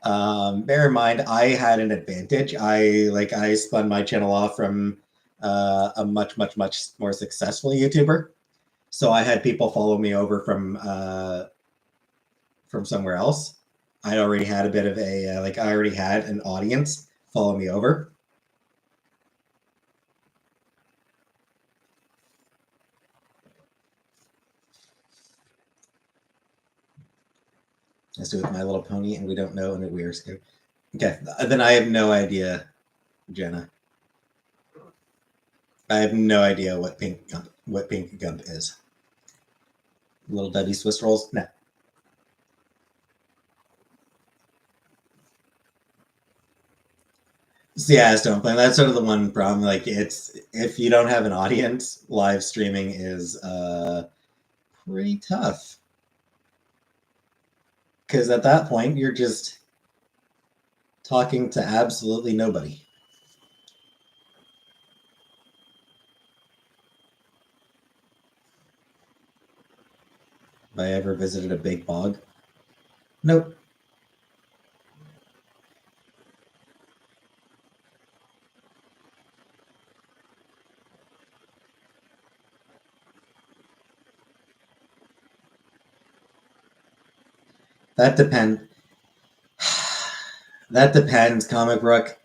Bear in mind, I had an advantage. I spun my channel off from a much more successful YouTuber, so I had people follow me over from somewhere else. I already had a bit of a I already had an audience follow me over. Let's do it with My Little Pony, and we don't know, and we are scared. Okay, then I have no idea, Jenna. I have no idea what Pink Gump is. Little Debbie Swiss rolls? No. Yeah, Stone Flame. That's sort of the one problem. Like, it's if you don't have an audience, live streaming is pretty tough. Because at that point, you're just talking to absolutely nobody. Have I ever visited a big bog? Nope. That depends. That depends, Comic Rook.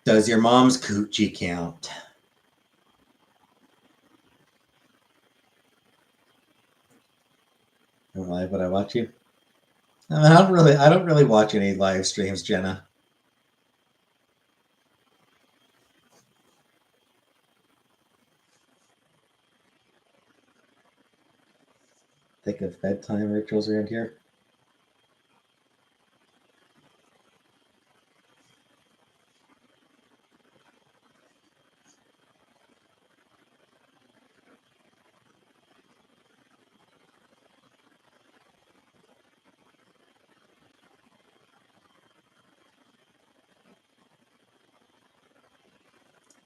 Does your mom's coochie count? Live, would I watch you? I don't really watch any live streams, Jenna. Think of bedtime rituals around here.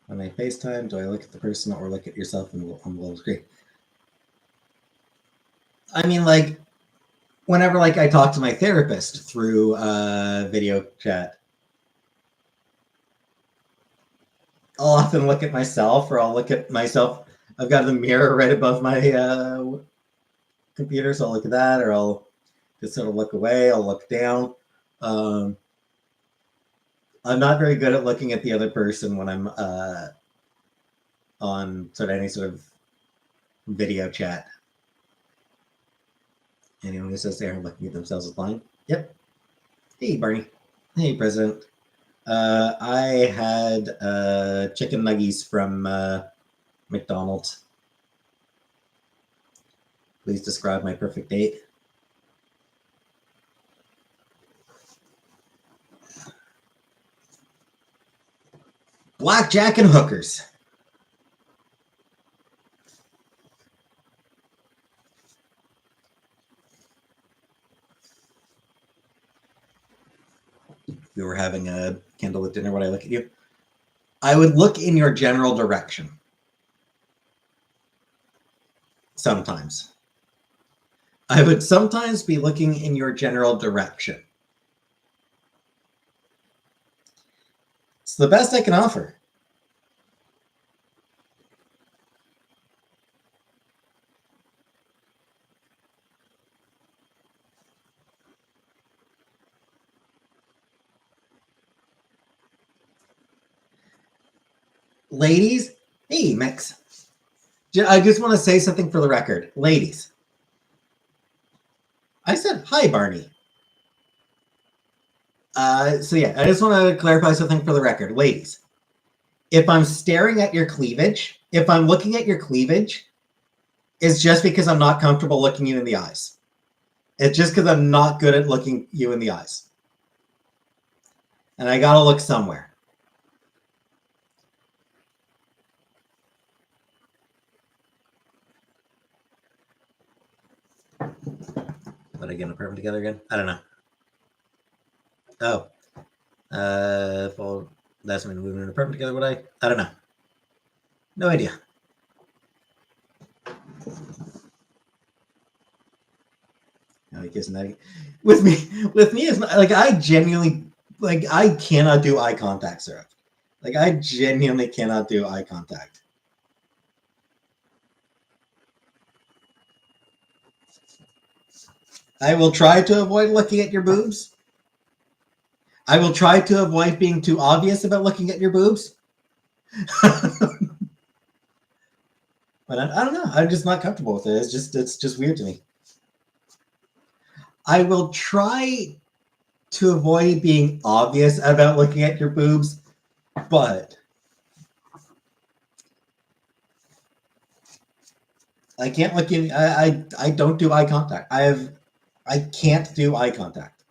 When I FaceTime, do I look at the person or look at yourself on the little screen? I mean, like, whenever I talk to my therapist through video chat, I'll often look at myself, or I'll look at myself. I've got the mirror right above my computer, so I'll look at that, or I'll just sort of look away. I'll look down. I'm not very good at looking at the other person when I'm on sort of any sort of video chat. Anyone who says they aren't looking at themselves is lying. Yep. Hey, Barney. Hey, President. I had chicken nuggies from McDonald's. Please describe my perfect date. Blackjack and hookers. If we were having a candlelit dinner, would I look at you? I would look in your general direction. Sometimes. I would sometimes be looking in your general direction. It's the best I can offer. Ladies, hey, Mix. I just want to say something for the record. Ladies, I said hi, Barney. So yeah, I just want to clarify something for the record. Ladies, if I'm staring at your cleavage, if I'm looking at your cleavage, it's just because I'm not comfortable looking you in the eyes. It's just because I'm not good at looking you in the eyes. And I gotta look somewhere. But again, put them together again? I don't know. Oh. Well, that's when we were in an apartment together, would I? I don't know. No idea. No, he kissing that. With me, it's not, like I genuinely, like I cannot do eye contact, Sarah. Like I genuinely cannot do eye contact. I will try to avoid looking at your boobs. I will try to avoid being too obvious about looking at your boobs. But I don't know. I'm just not comfortable with it. It's just weird to me. I will try to avoid being obvious about looking at your boobs, but I can't look in. I don't do eye contact. I can't do eye contact.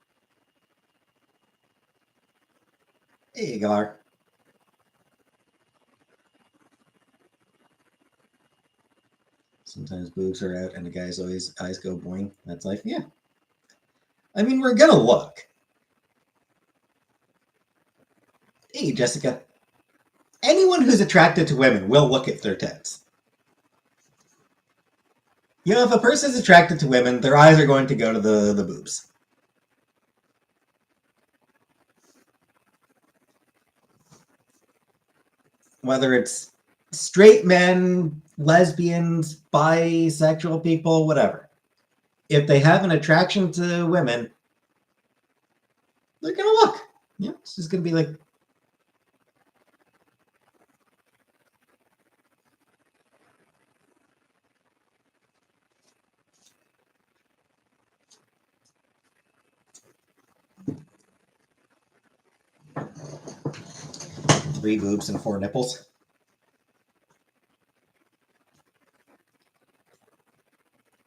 Hey, you go. Sometimes boobs are out and the guy's always eyes go boing. That's life. Yeah. I mean, we're gonna look. Hey, Jessica. Anyone who's attracted to women will look at their tits. You know, if a person's attracted to women, their eyes are going to go to the boobs. Whether it's straight men, lesbians, bisexual people, whatever. If they have an attraction to women, they're gonna look. Yeah, it's just gonna be like, three boobs and four nipples.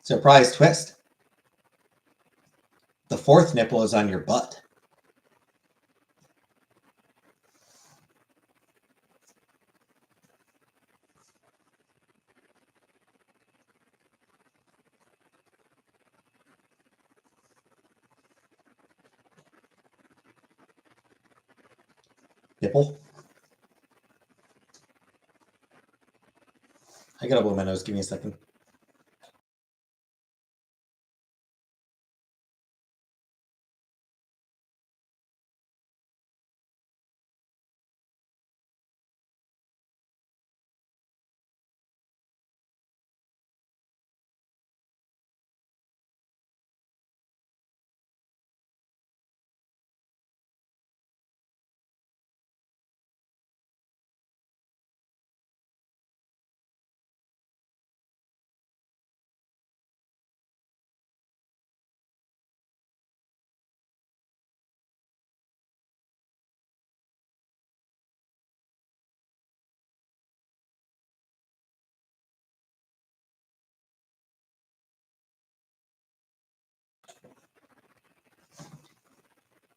Surprise twist. The fourth nipple is on your butt. Nipple. I gotta blow my nose. Give me a second.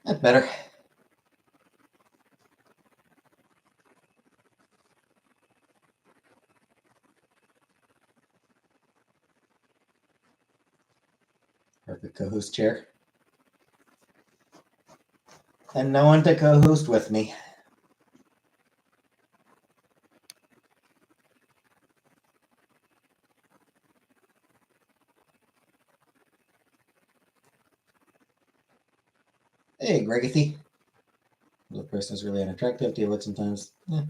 That's better. Perfect co-host chair. And no one to co-host with me. Hey, Gregathy. The person is really unattractive. Do you look sometimes? Yeah.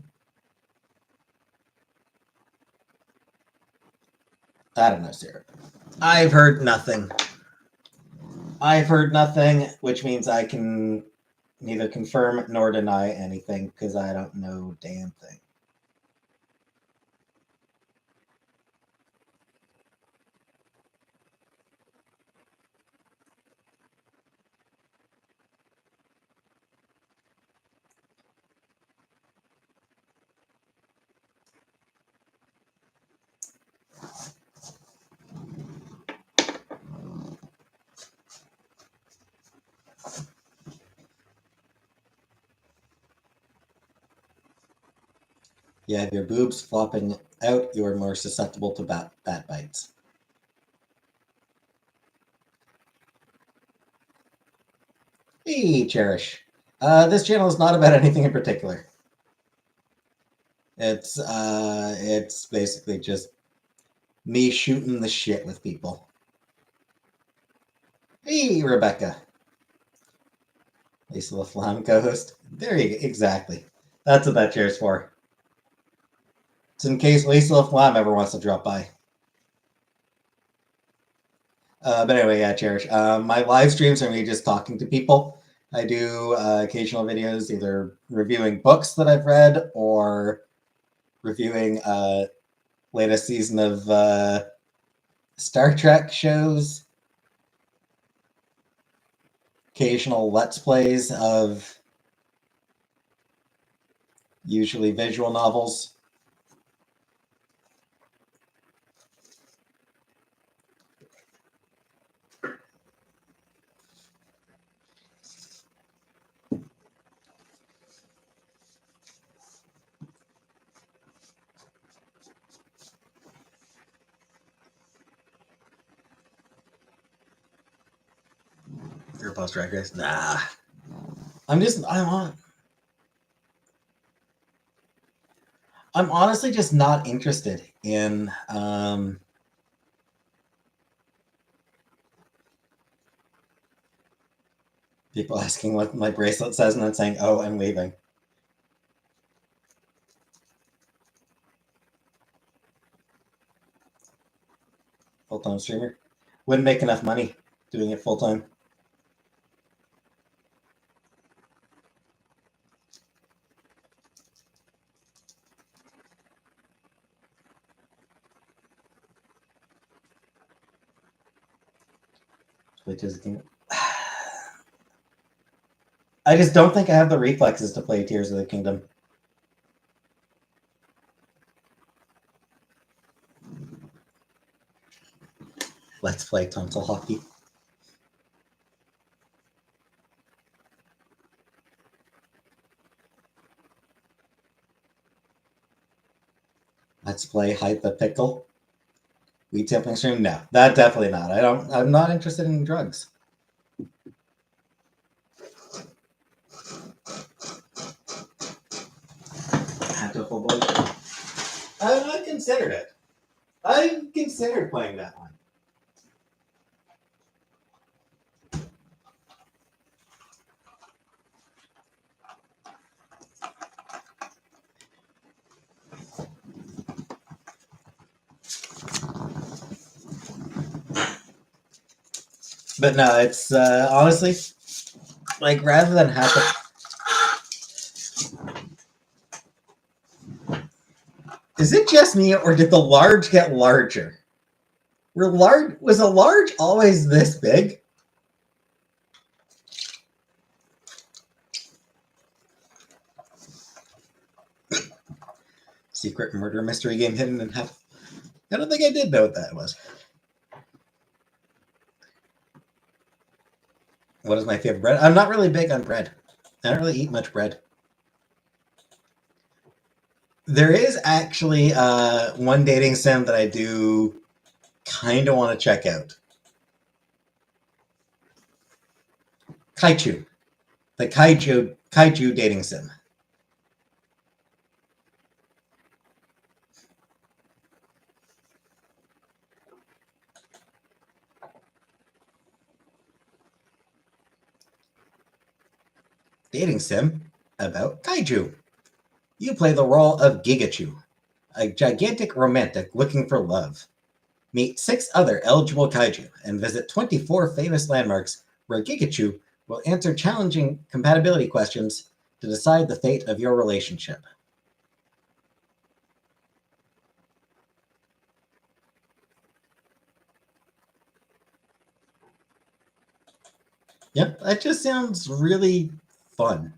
I don't know, Sarah. I've heard nothing. I've heard nothing, which means I can neither confirm nor deny anything because I don't know damn thing. You have your boobs flopping out, you are more susceptible to bat bites. Hey, Cherish. This channel is not about anything in particular. It's basically just me shooting the shit with people. Hey, Rebecca. Lisa LaFlamme co-host. There you go. Exactly. That's what that chair's for. It's in case Lisa LaFlamme ever wants to drop by. But anyway, yeah, Cherish. My live streams are me just talking to people. I do occasional videos, either reviewing books that I've read or reviewing latest season of Star Trek shows. Occasional Let's Plays of usually visual novels. RuPaul's Drag Race? Nah. I'm honestly just not interested in people asking what my bracelet says and then saying, "Oh, I'm leaving." Full-time streamer. Wouldn't make enough money doing it full-time. I just don't think I have the reflexes to play Tears of the Kingdom. Let's play tonsil hockey. Let's play Hypothetical. Weed sampling stream? No, that definitely not. I'm not interested in drugs. I've not considered it. I've considered playing that one. But no, it's honestly like rather than have to. Is it just me, or did the large get larger? Was a large always this big? Secret murder mystery game hidden in half. I don't think I did know what that was. What is my favorite bread? I'm not really big on bread. I don't really eat much bread. There is actually one dating sim that I do kind of want to check out. Kaichu, the Kaiju dating sim. Dating sim about kaiju. You play the role of Gigachu, a gigantic romantic looking for love. Meet 6 other eligible kaiju and visit 24 famous landmarks where Gigachu will answer challenging compatibility questions to decide the fate of your relationship. Yep, that just sounds really fun.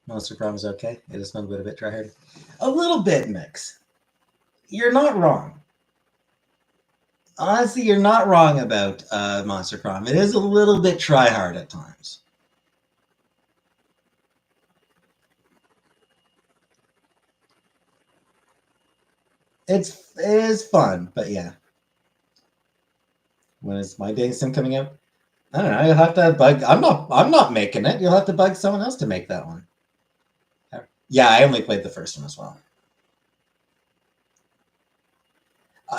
Monster Prom is okay. It is fun, but a bit tryhard. A little bit, Mix. You're not wrong. Honestly, you're not wrong about Monster Prom. It is a little bit tryhard at times. It is fun, but yeah. When is my dating sim coming out? I don't know. You'll have to bug. I'm not making it. You'll have to bug someone else to make that one. Yeah, I only played the first one as well.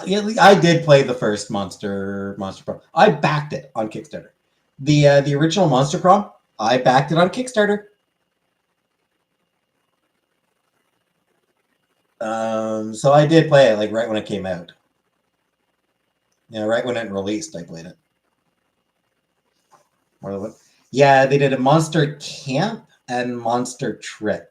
Yeah, I did play the first Monster Prom. I backed it on Kickstarter. The original Monster Prom, I backed it on Kickstarter. So I did play it like right when it came out. Yeah, right when it released, I played it. Yeah, they did a Monster Camp and Monster Trip.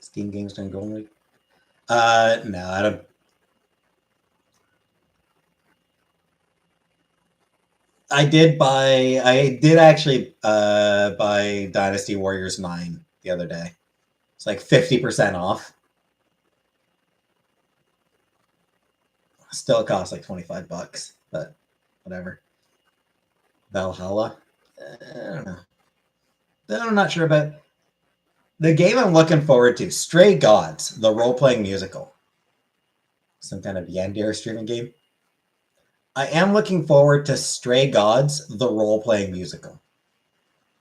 Steam games during Golden Week. No, I don't. I did actually buy Dynasty Warriors 9 the other day. It's like 50% off. Still costs like $25, but whatever. Valhalla. I don't know. I'm not sure about the game I'm looking forward to. Stray Gods, the role playing musical. Some kind of Yandir streaming game. I am looking forward to Stray Gods, the role playing musical.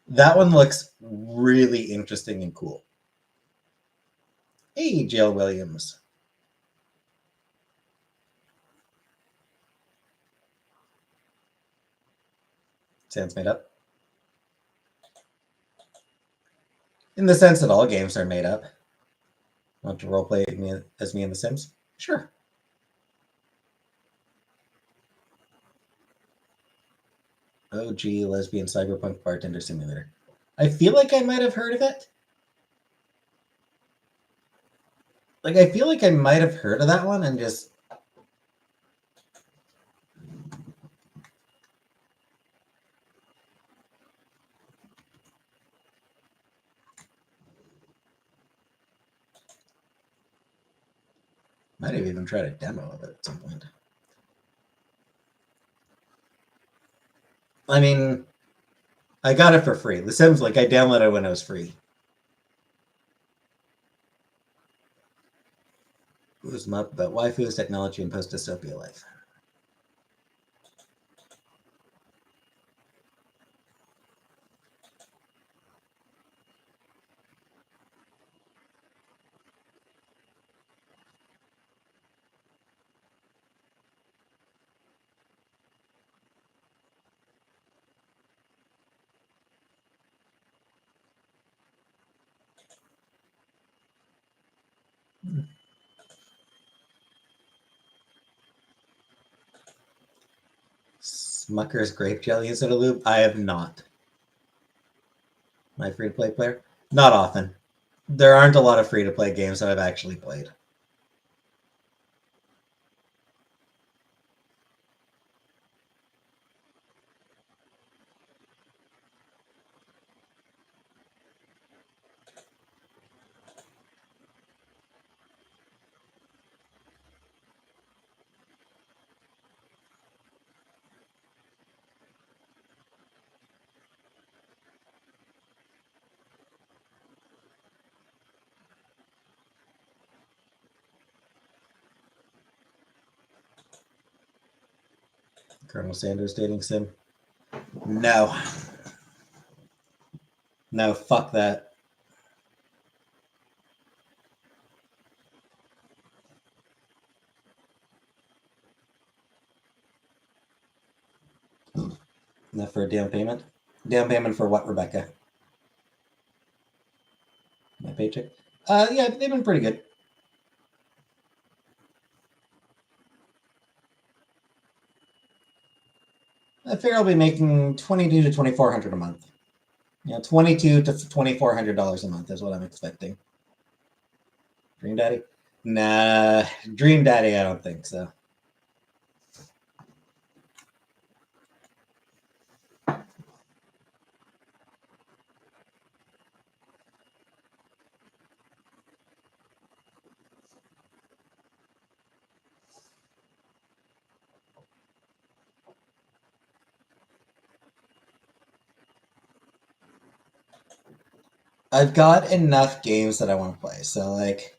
That one looks really interesting and cool. Hey, Jill Williams. Sounds made up. In the sense that all games are made up. Want to roleplay as me in The Sims? Sure. OG lesbian cyberpunk bartender simulator. I feel like I might have heard of it. Like, I feel like I might have heard of that one and just... Might have even tried a demo of it at some point. I mean, I got it for free. The Sims, like, I downloaded it when it was free. It was about waifus, technology, and post-dystopia life. Smucker's grape jelly instead of lube? I have not. My free-to-play player? Not often. There aren't a lot of free-to-play games that I've actually played. Colonel Sanders dating sim? No. No, fuck that. Enough for a down payment? Down payment for what, Rebecca? My paycheck? Yeah, they've been pretty good. I figure I'll be making $2,200 to $2,400 a month. Yeah, $2,200 to $2,400 a month is what I'm expecting. Dream Daddy? Nah, Dream Daddy, I don't think so. I've got enough games that I want to play, so like...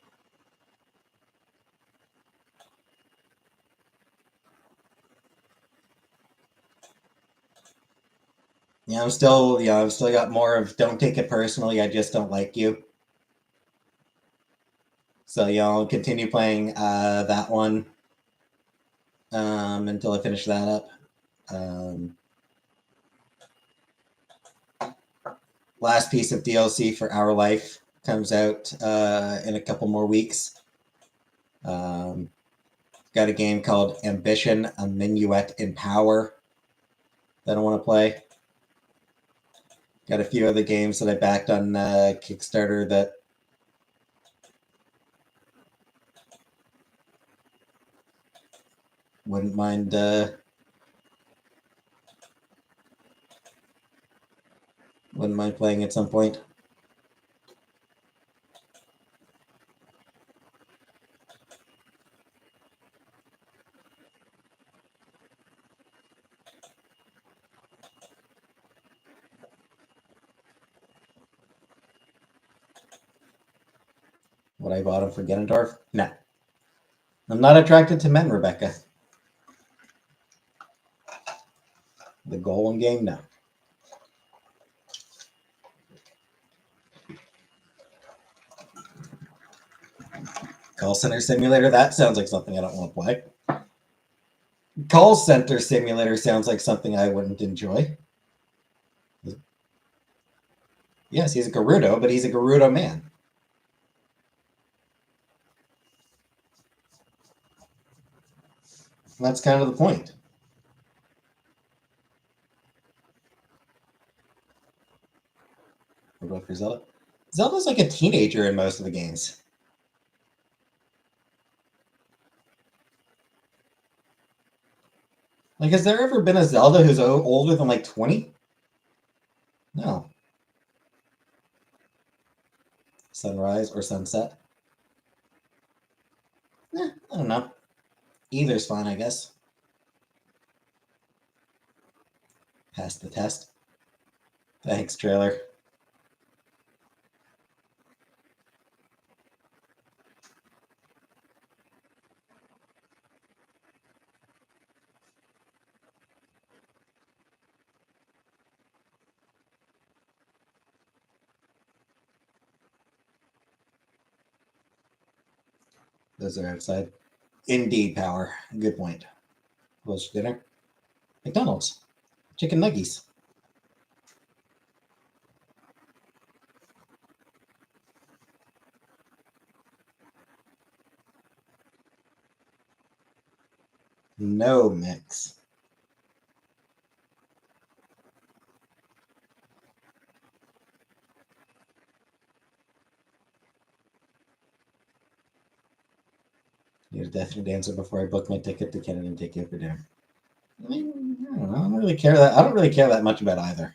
Yeah, I've still got more of don't take it personally, I just don't like you. So I'll continue playing that one until I finish that up. Last piece of DLC for Our Life comes out in a couple more weeks. Got a game called Ambition, a Minuet in Power that I want to play. Got a few other games that I backed on Kickstarter that wouldn't mind playing at some point. Would I bought him for Ganondorf? No. I'm not attracted to men, Rebecca. The Golem game? No. Call Center Simulator? That sounds like something I don't want to play. Call Center Simulator sounds like something I wouldn't enjoy. Yes, he's a Gerudo, but he's a Gerudo man. That's kind of the point. What about for Zelda? Zelda's like a teenager in most of the games. Like, has there ever been a Zelda who's older than like 20? No. Sunrise or sunset? I don't know. Either's fine, I guess. Pass the test. Thanks, trailer. Those are outside. Indeed, Power. Good point. What's for dinner? McDonald's. Chicken nuggies. No mix. Need a definite answer before I book my ticket to Canada and take you for dinner. I mean, I don't know. I don't really care that. I don't really care that much about either.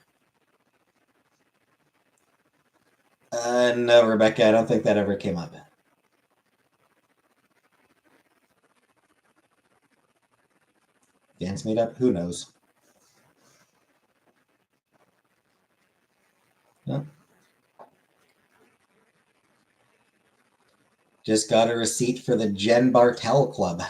No, Rebecca. I don't think that ever came up. Dance meetup? Who knows? No. Just got a receipt for the Jen Bartel Club.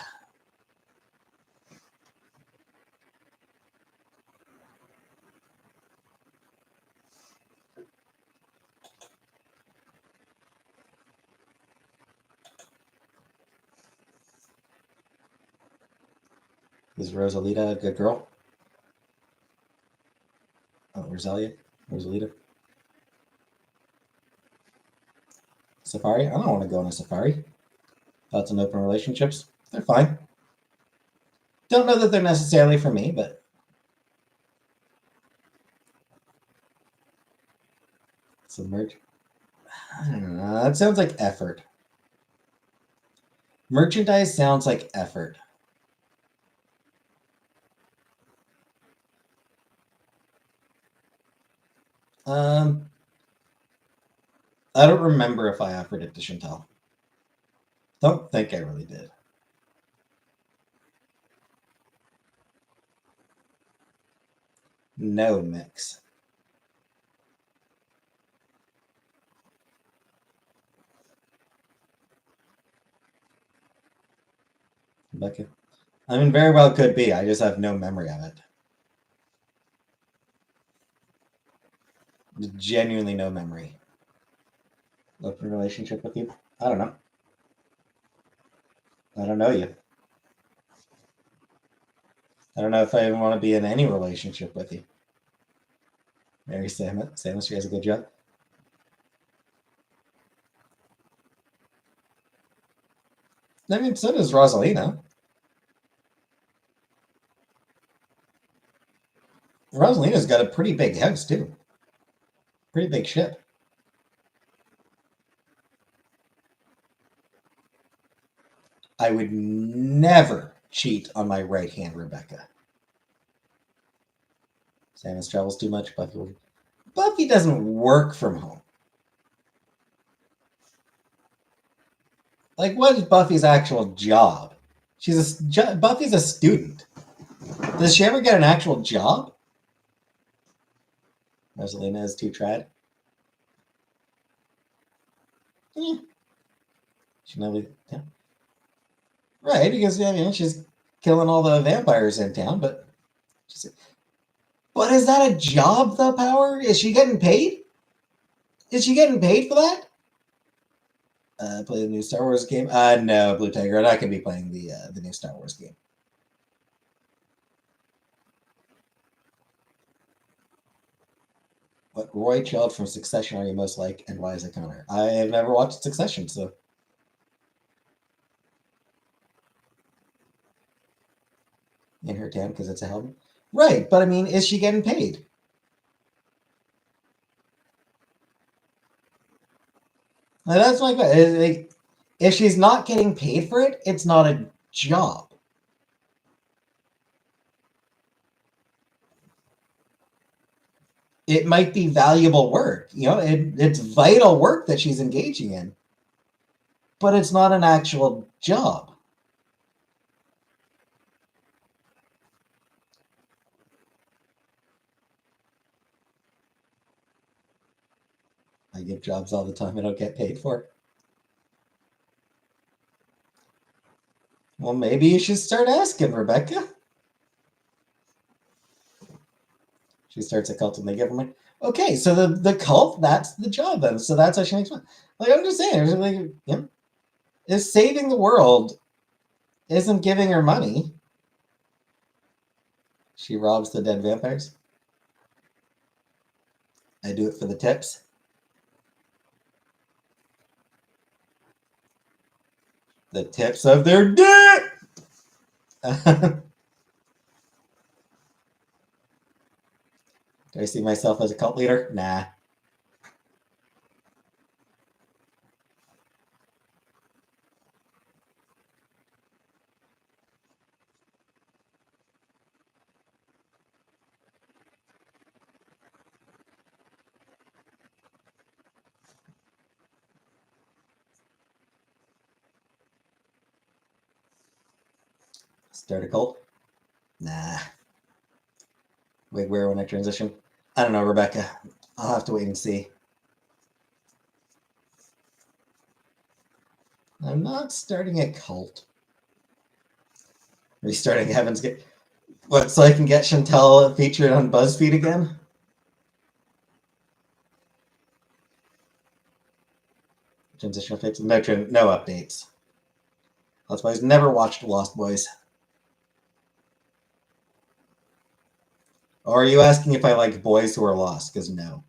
Is Rosalita a good girl? Oh, Rosalia? Rosalita? Safari? I don't want to go on a safari. Thoughts on open relationships? They're fine. Don't know that they're necessarily for me, but some merch. I don't know. That sounds like effort. Merchandise sounds like effort. I don't remember if I offered it to Chantal. Don't think I really did. No mix. Rebecca. I mean, very well could be. I just have no memory of it. Genuinely no memory. Open relationship with you? I don't know. I don't know you. I don't know if I even want to be in any relationship with you. Mary Samus. Samus, she has a good job. I mean, so does Rosalina. Rosalina's got a pretty big house, too. Pretty big ship. I would never cheat on my right hand, Rebecca. Samus travels too much. Buffy doesn't work from home. Like, what is Buffy's actual job? Buffy's a student. Does she ever get an actual job? Rosalina is too trad. She never. Yeah. Right, because she's killing all the vampires in town, but is that a job, though, Power? Is she getting paid? Is she getting paid for that? Play the new Star Wars game? No, Blue Tiger. I'm not going to be playing the new Star Wars game. What Roy Child from Succession are you most like, and why is it Connor? I have never watched Succession, so. In her town, because it's a helmet? Right, but I mean, is she getting paid? That's my question. If she's not getting paid for it, it's not a job. it might be valuable work. It's vital work that she's engaging in, but it's not an actual job. I give jobs all the time I don't get paid for. Well, maybe you should start asking, Rebecca. She starts a cult and they give her money. Okay, so the cult, that's the job then. So that's how she makes money. Like, I'm just saying, like, is saving the world isn't giving her money. She robs the dead vampires. I do it for the tips. The tips of their dick. Do I see myself as a cult leader? Nah. Start a cult? Nah. Wait, where when I transition? I don't know, Rebecca. I'll have to wait and see. I'm not starting a cult. Restarting Heaven's Gate. What, so I can get Chantel featured on BuzzFeed again? Transitional fix. No updates. Lost Boys. Never watched Lost Boys. Or are you asking if I like boys who are lost? Because no.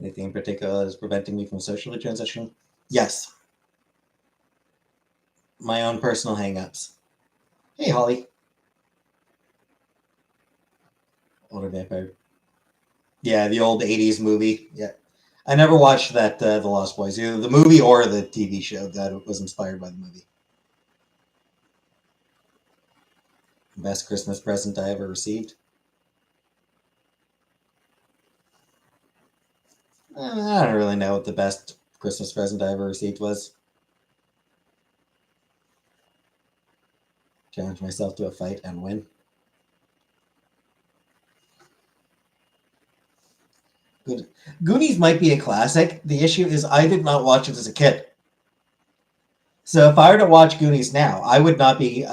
Anything in particular that is preventing me from socially transitioning? Yes. My own personal hangups. Hey, Holly. Older vampire. Yeah, the old 80s movie. Yeah. I never watched that, The Lost Boys, either the movie or the TV show that was inspired by the movie. Best Christmas present I ever received. I don't really know what the best Christmas present I ever received was. Challenge myself to a fight and win. Good. Goonies might be a classic. The issue is I did not watch it as a kid. So if I were to watch Goonies now, I would not be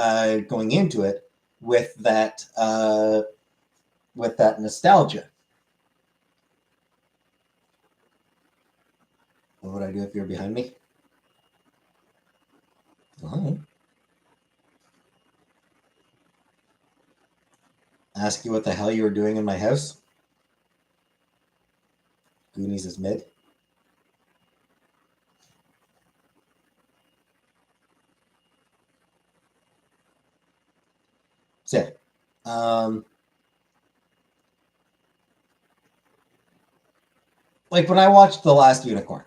going into it with that nostalgia. What would I do if you were behind me? Oh. Ask you what the hell you were doing in my house? Goonies is mid. So, like when I watched The Last Unicorn,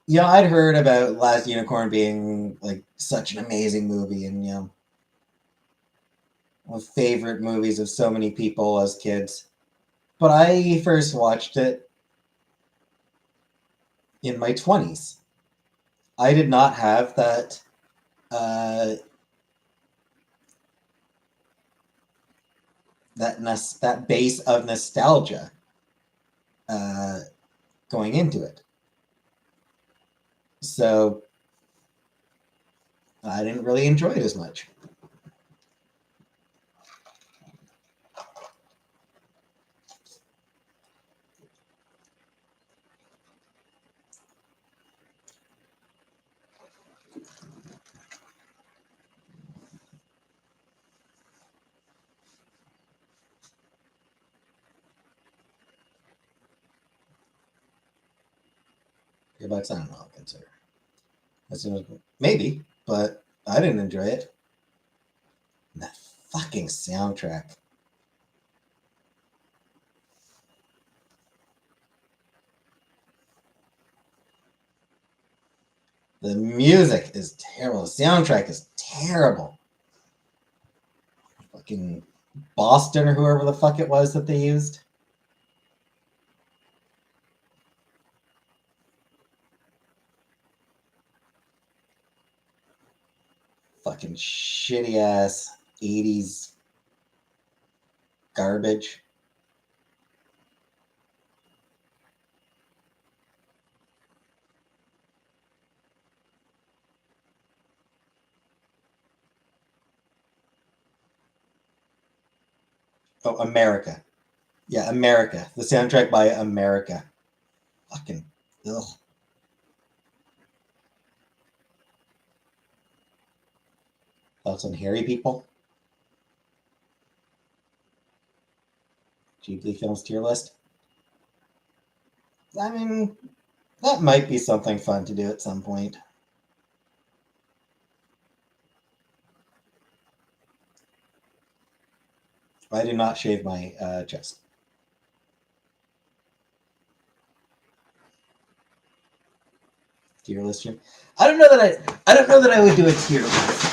I'd heard about Last Unicorn being like such an amazing movie, and one of the favorite movies of so many people as kids. But I first watched it in my 20s. I did not have that that base of nostalgia going into it. So I didn't really enjoy it as much. Gearbox, I don't know. I'll consider. Maybe, but I didn't enjoy it. And that fucking soundtrack. The music is terrible. The soundtrack is terrible. Fucking Boston or whoever the fuck it was that they used. Fucking shitty ass 80s garbage. Oh, America. Yeah, America. The soundtrack by America. Fucking ugh. Thoughts on Harry, people? Ghibli Films tier list? I mean, that might be something fun to do at some point. I do not shave my chest. Tier list. I don't know that I would do a tier list.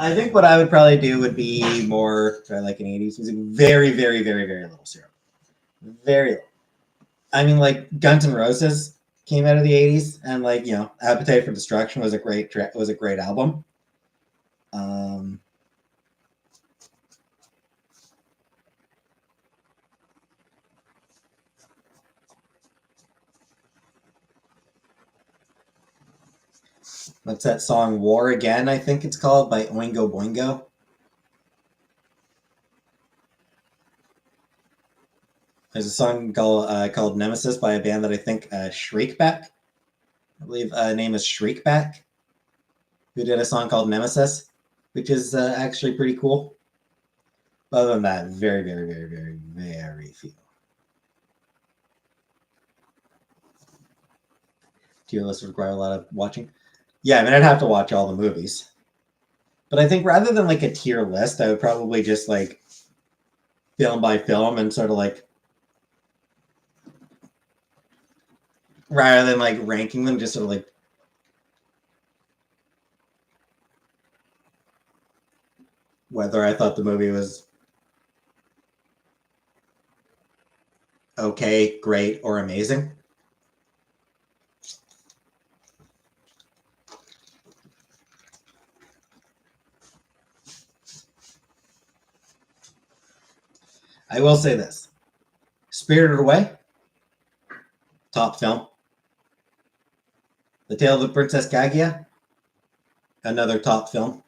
I think what I would probably do would be more like an 80s music. Very, very, very, very little syrup. Very little. I mean, like Guns N' Roses came out of the 80s, and like, you know, Appetite for Destruction was a great album. What's that song? War Again, I think it's called, by Oingo Boingo. There's a song called Nemesis by a band that I think Shriekback. I believe name is Shriekback, who did a song called Nemesis, which is actually pretty cool. But other than that, very, very, very, very, very few. Tier list would require a lot of watching. Yeah, I mean, I'd have to watch all the movies. But I think rather than like a tier list, I would probably just like film by film and sort of like, rather than like ranking them, just sort of like whether I thought the movie was okay, great, or amazing. I will say this: Spirited Away, top film. The Tale of the Princess Kaguya, another top film.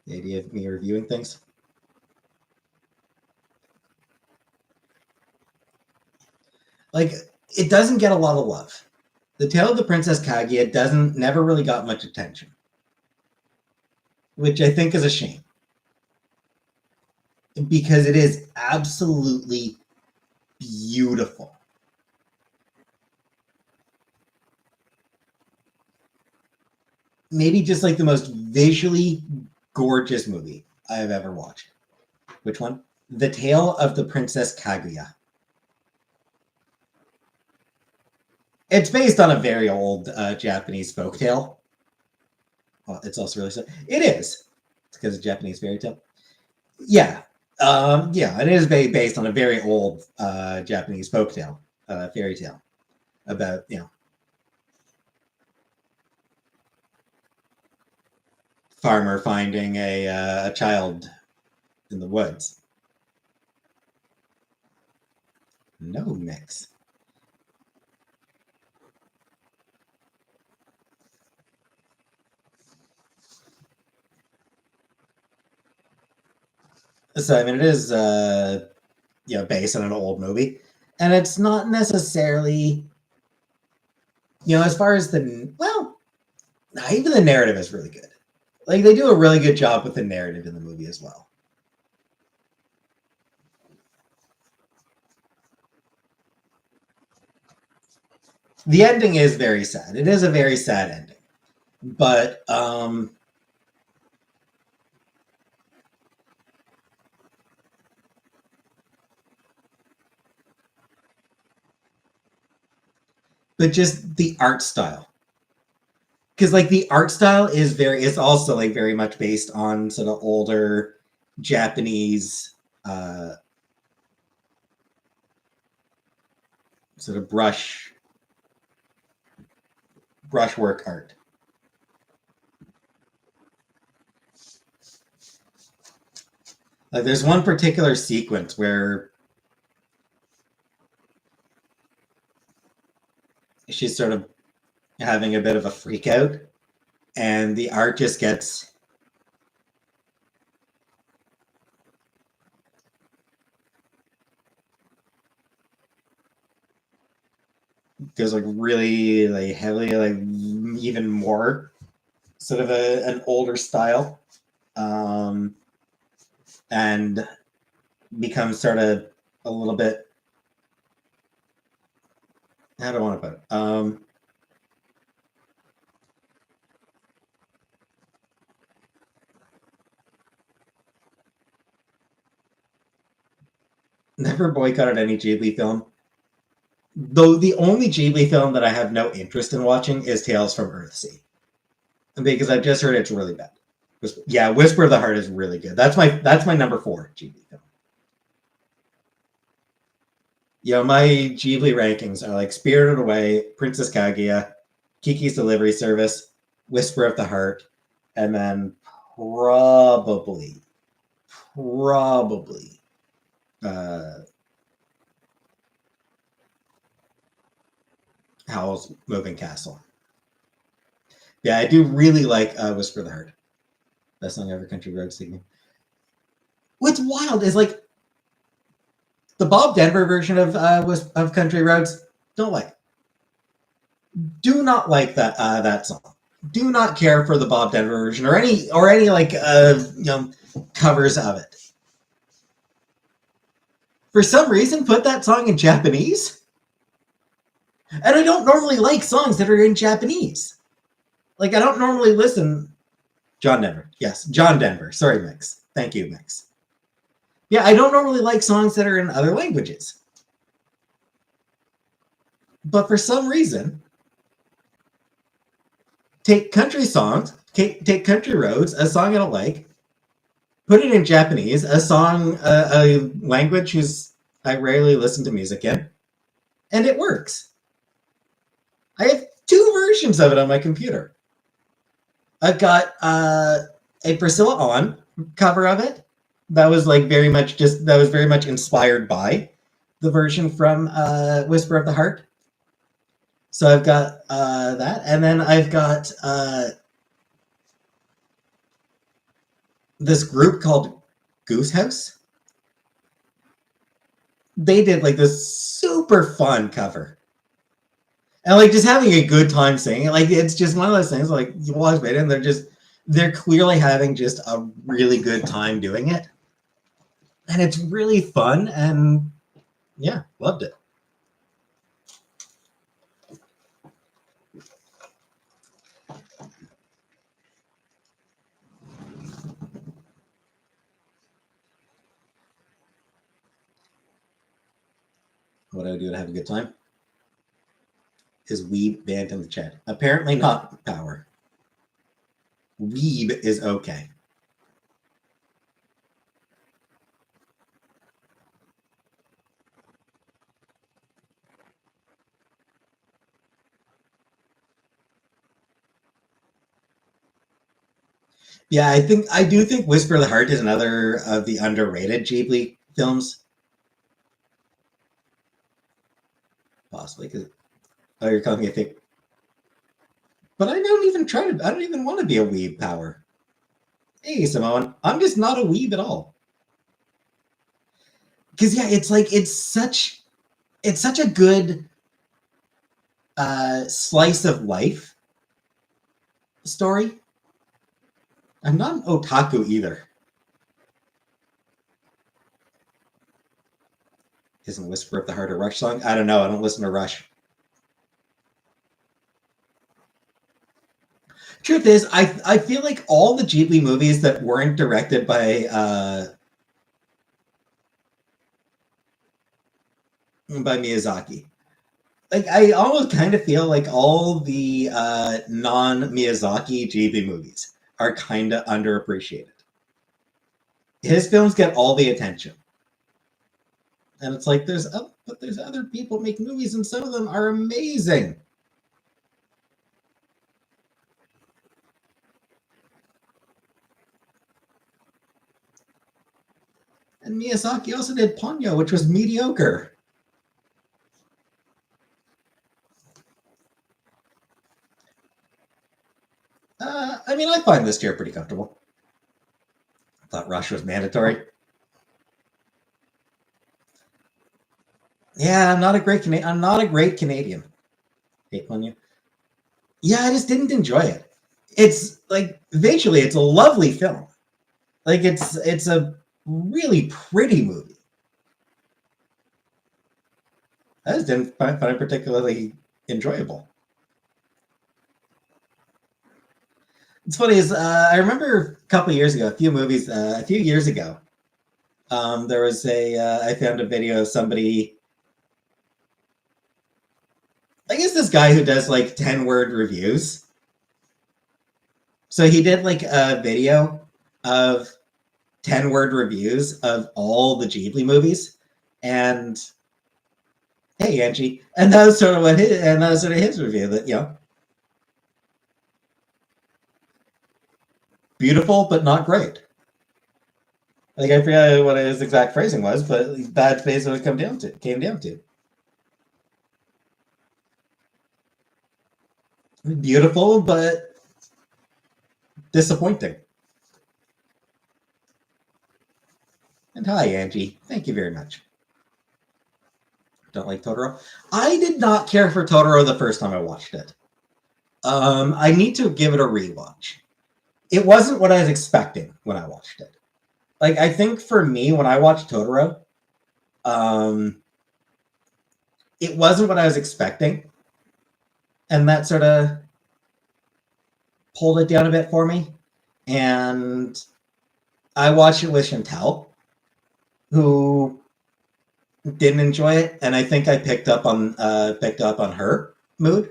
The idea of me reviewing things. Like, it doesn't get a lot of love. The Tale of the Princess Kaguya never really got much attention, which I think is a shame, because it is absolutely beautiful. Maybe just like the most visually gorgeous movie I have ever watched. Which one? The Tale of the Princess Kaguya. It's based on a very old Japanese folktale. Well, it's also really sad. It is. It's because of Japanese fairy tale. Yeah. Yeah, it is based on a very old Japanese folktale, fairy tale about, you know, farmer finding a child in the woods. No mix. So I mean, it is you know, based on an old movie, and it's not necessarily, you know, as far as even the narrative is really good. Like, they do a really good job with the narrative in the movie as well. The ending is very sad. It is a very sad ending. But just the art style, because like the art style is very, it's also like very much based on sort of older Japanese sort of brushwork art. Like there's one particular sequence where she's sort of having a bit of a freak out, and the art just goes like really like heavily, like even more sort of an older style, and becomes sort of a little bit, how do I want to put it? Never boycotted any Ghibli film. Though the only Ghibli film that I have no interest in watching is Tales from Earthsea, because I've just heard it's really bad. Yeah, Whisper of the Heart is really good. That's my number 4 Ghibli film. Yeah, my Ghibli rankings are like Spirited Away, Princess Kaguya, Kiki's Delivery Service, Whisper of the Heart, and then probably uh, Howl's Moving Castle. Yeah, I do really like Whisper of the Heart. Best song ever, Country Road singing. What's wild is like the Bob Denver version of Country Roads. Don't like. Do not like that song. Do not care for the Bob Denver version or any like covers of it. For some reason, put that song in Japanese. And I don't normally like songs that are in Japanese. Like I don't normally listen. John Denver, yes, John Denver. Sorry, Mix. Thank you, Mix. Yeah, I don't normally like songs that are in other languages. But for some reason, take country songs, take Country Roads, a song I don't like, put it in Japanese, a song, a language whose I rarely listen to music in, and it works. I have 2 versions of it on my computer. I've got a Priscilla On cover of it that was like very much inspired by the version from Whisper of the Heart. So I've got that, and then I've got this group called Goose House. They did like this super fun cover, and like just having a good time singing. Like it's just one of those things. Like you watch it, and they're clearly having just a really good time doing it, and it's really fun. And yeah, loved it. What do I do to have a good time? Is weeb banned in the chat? Apparently not, Power. Weeb is okay. Yeah, I do think Whisper of the Heart is another of the underrated Ghibli films. Possibly because you're calling me a fake. But I don't even want to be a weeb, Power. Hey, Simone, I'm just not a weeb at all. Because yeah, it's like it's such a good slice of life story. I'm not an otaku either. Isn't Whisper of the Heart a Rush song? I don't know. I don't listen to Rush. Truth is, I feel like all the Ghibli movies that weren't directed by Miyazaki, like I almost kind of feel like all the non-Miyazaki Ghibli movies are kind of underappreciated. His films get all the attention, and it's like there's other people making movies, and some of them are amazing. And Miyazaki also did Ponyo, which was mediocre. I mean, I find this chair pretty comfortable. I thought Rush was mandatory. Yeah, I'm not a great Canadian. I'm not a great Canadian. Hate Ponyo. Yeah, I just didn't enjoy it. It's like visually, it's a lovely film. Like it's a really pretty movie. I just didn't find it particularly enjoyable. It's funny is I remember a couple years ago, a few years ago, there was I found a video of somebody. I guess this guy who does like 10-word reviews. So he did like a video of 10-word reviews of all the Ghibli movies, and hey Angie, and that was sort of his review that beautiful but not great. Like I forget what his exact phrasing was, but that's basically what it came down to. Beautiful but disappointing. And hi Angie, thank you very much. Don't like Totoro. I did not care for Totoro the first time I watched it. I need to give it a rewatch. It wasn't what I was expecting when I watched it. Like I think for me, when I watched Totoro, it wasn't what I was expecting, and that sort of pulled it down a bit for me. And I watched it with Chantel, who didn't enjoy it, and I think I picked up on her mood.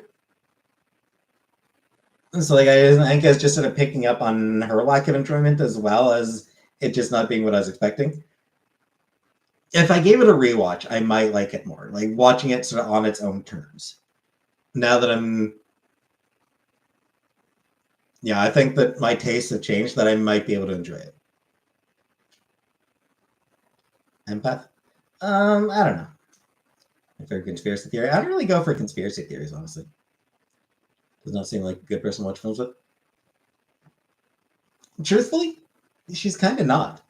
So like I guess just sort of picking up on her lack of enjoyment as well as it just not being what I was expecting. If I gave it a rewatch, I might like it more. Like watching it sort of on its own terms. Now that I think that my tastes have changed, that I might be able to enjoy it. Empath? I don't know. My favorite conspiracy theory. I don't really go for conspiracy theories, honestly. Does not seem like a good person to watch films with. Truthfully, she's kind of not.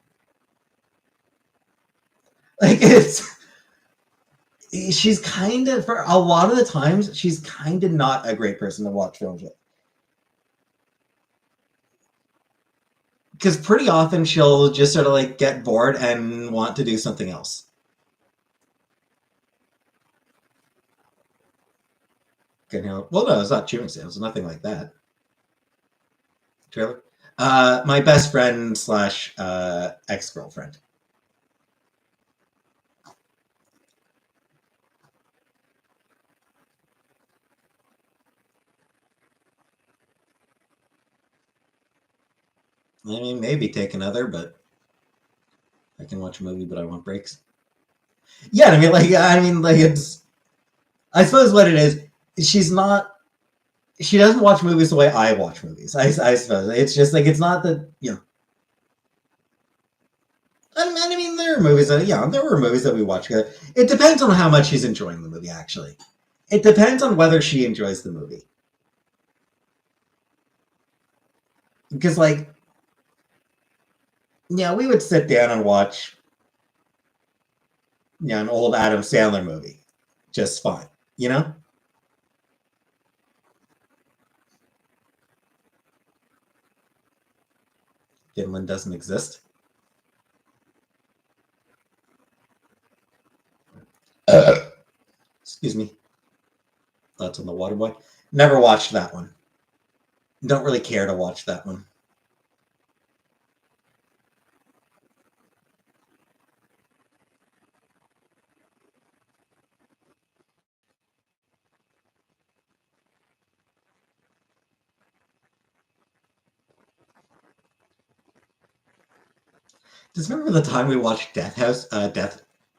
Like she's kind of, for a lot of the times, she's kind of not a great person to watch films with. Because pretty often she'll just sort of like get bored and want to do something else. Well, no, it's not chewing sales, nothing like that. Trailer. My best friend / ex-girlfriend. I mean, maybe take another, but I can watch a movie, but I want breaks. Yeah, I mean, like it's. I suppose what it is, she's not. She doesn't watch movies the way I watch movies. I suppose it's just like it's not that I mean, there are movies there were movies that we watched together. It depends on how much she's enjoying the movie. Actually, it depends on whether she enjoys the movie. Because we would sit down and watch an old Adam Sandler movie just fine, Finland doesn't exist. Excuse me. Thoughts on the Waterboy? Never watched that one. Don't really care to watch that one. Just remember the time we watched Death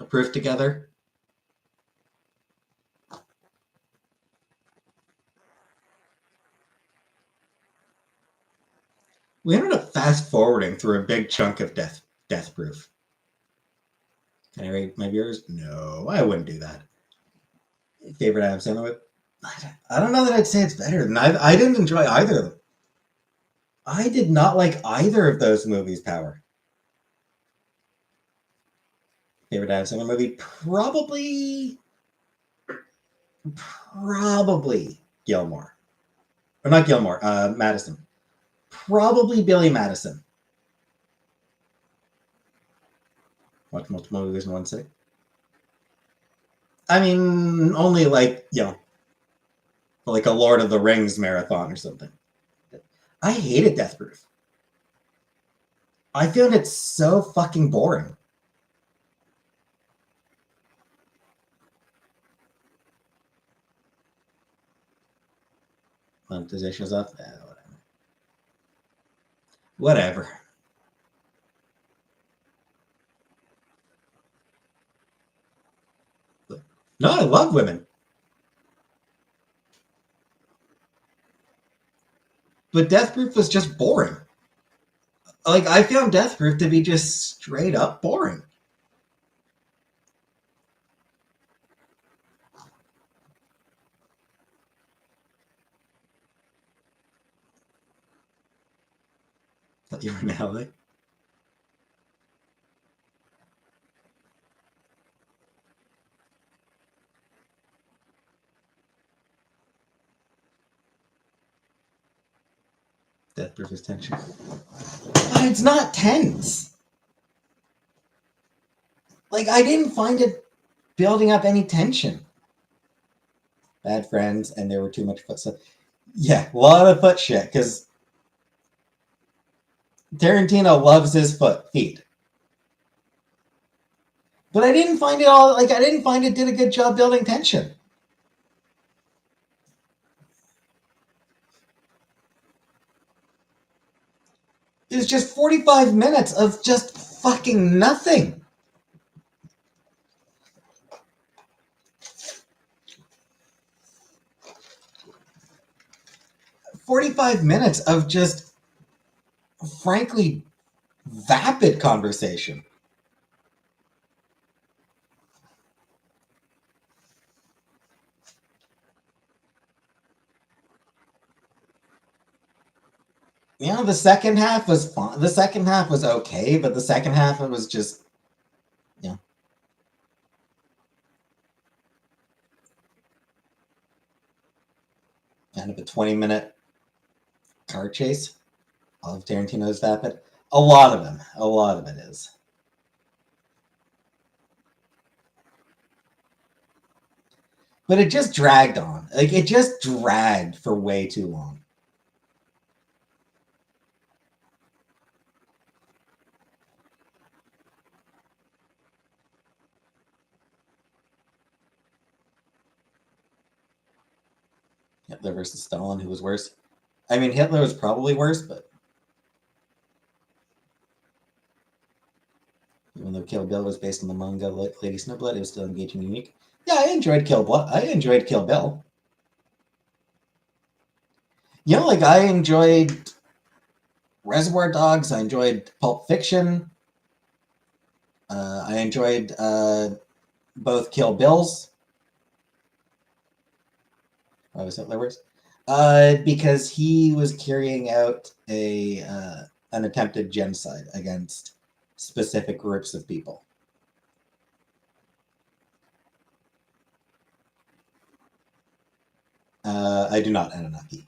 Proof together? We ended up fast forwarding through a big chunk of Death Proof. Can I rate my viewers? No, I wouldn't do that. Favorite Adam Sandler? I don't know that I'd say it's better than I didn't enjoy either of them. I did not like either of those movies. Power. Favorite Adam Sandler movie? Probably Gilmore, or not Gilmore. Madison. Probably Billy Madison. Watch multiple movies in one sitting. I mean, only like like a Lord of the Rings marathon or something. I hated Death Proof. I found it so fucking boring. Monetization is up. Whatever. No, I love women. But Death Proof was just boring. Like, I found Death Proof to be just straight up boring. Thought you were in LA. Death Proof is tension. But it's not tense. Like, I didn't find it building up any tension. Bad friends, and there were too much foot stuff. Yeah, a lot of foot shit, because Tarantino loves his feet. But I didn't find it all, like, I didn't find it did a good job building tension. It was just 45 minutes of just fucking nothing. "45 minutes of just, frankly, vapid conversation." The second half was fun. The second half was okay, but the second half it was just, kind of a 20-minute car chase. All of Tarantino's vapid. A lot of it is. But it just dragged on. Like, it just dragged for way too long. Hitler versus Stalin, who was worse? I mean, Hitler was probably worse, but even though Kill Bill was based on the manga Lady Snowblood, it was still engaging and unique. Yeah, I enjoyed Kill Bill. Like, I enjoyed Reservoir Dogs. I enjoyed Pulp Fiction. I enjoyed both Kill Bills. Why was Hitler worse? Because he was carrying out an attempted genocide against specific groups of people. I do not, Anunnaki.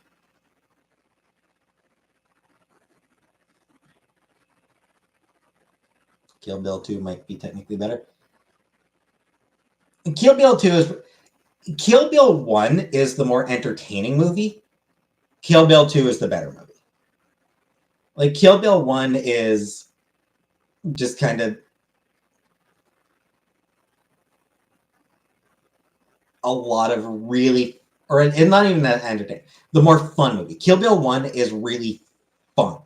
Kill Bill 2 might be technically better. Kill Bill 1 is the more entertaining movie. Kill Bill 2 is the better movie. Like, Kill Bill 1 is just kind of a lot of really, or it's not even that entertaining. The more fun movie. Kill Bill 1 is really fun.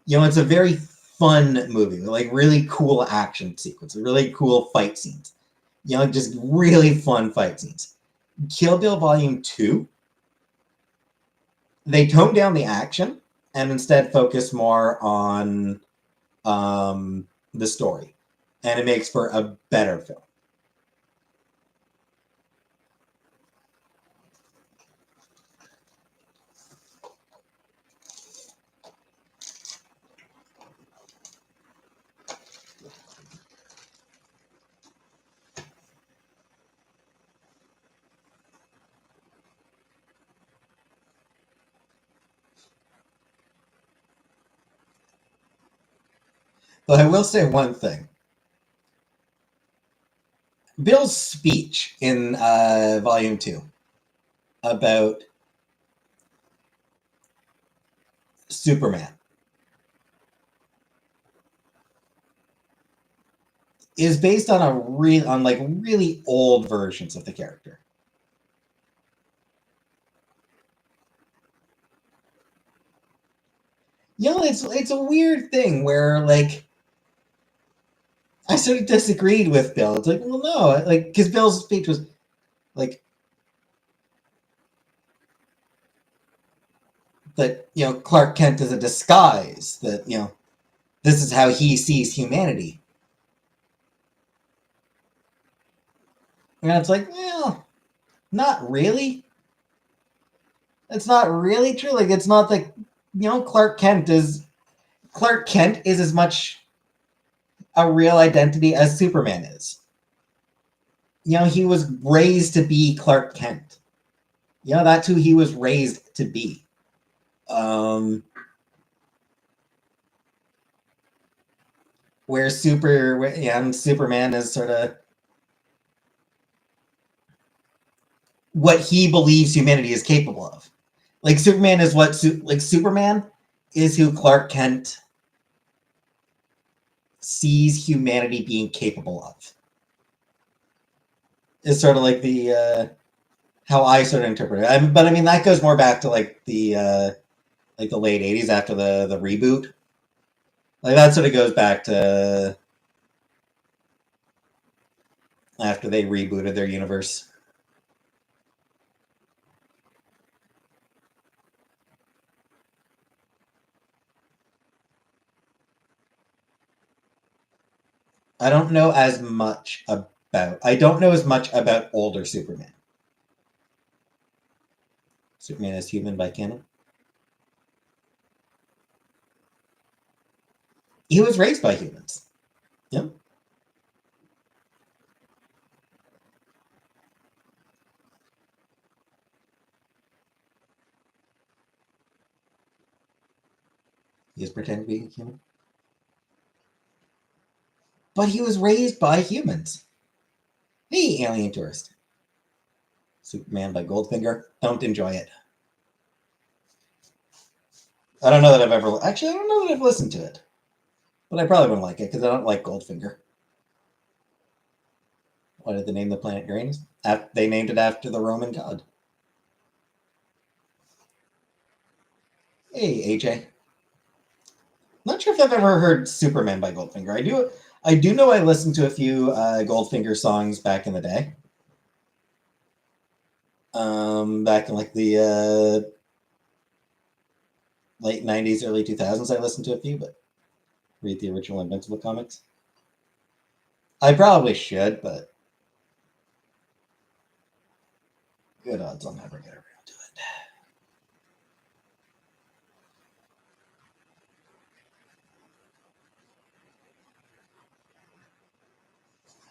You know, it's a very fun movie, like really cool action sequence, really cool fight scenes. You know, just really fun fight scenes. Kill Bill Volume 2, they tone down the action and instead focus more on the story. And it makes for a better film. But I will say one thing. Bill's speech in Volume 2 about Superman is based on really old versions of the character. You know, it's a weird thing where, like, I sort of disagreed with Bill. It's like, well, no, like, because Bill's speech was like that, you know, Clark Kent is a disguise, that, you know, this is how he sees humanity. And it's like, well, not really. It's not really true. Like, it's not like, you know, Clark Kent is as much a real identity as Superman is. You know, he was raised to be Clark Kent. You know, that's who he was raised to be. Where Superman is sort of what he believes humanity is capable of. Like, Superman is Superman is who Clark Kent sees humanity being capable of. It's sort of like the how I sort of interpret it. But I mean, that goes more back to like the late '80s after the reboot. Like, that sort of goes back to after they rebooted their universe. I don't know as much about older Superman. Superman is human by canon. He was raised by humans. Yep. He is pretending to be human. But he was raised by humans. Hey, alien tourist. Superman by Goldfinger. Don't enjoy it. I don't know that I've ever... Actually, I don't know that I've listened to it. But I probably wouldn't like it, because I don't like Goldfinger. Why did they name the planet Uranus? They named it after the Roman god. Hey, AJ. Not sure if I've ever heard Superman by Goldfinger. I do know I listened to a few Goldfinger songs back in the day. Back in like the late 90s, early 2000s, I listened to a few, but read the original Invincible comics. I probably should, but good odds I'll never get around to it.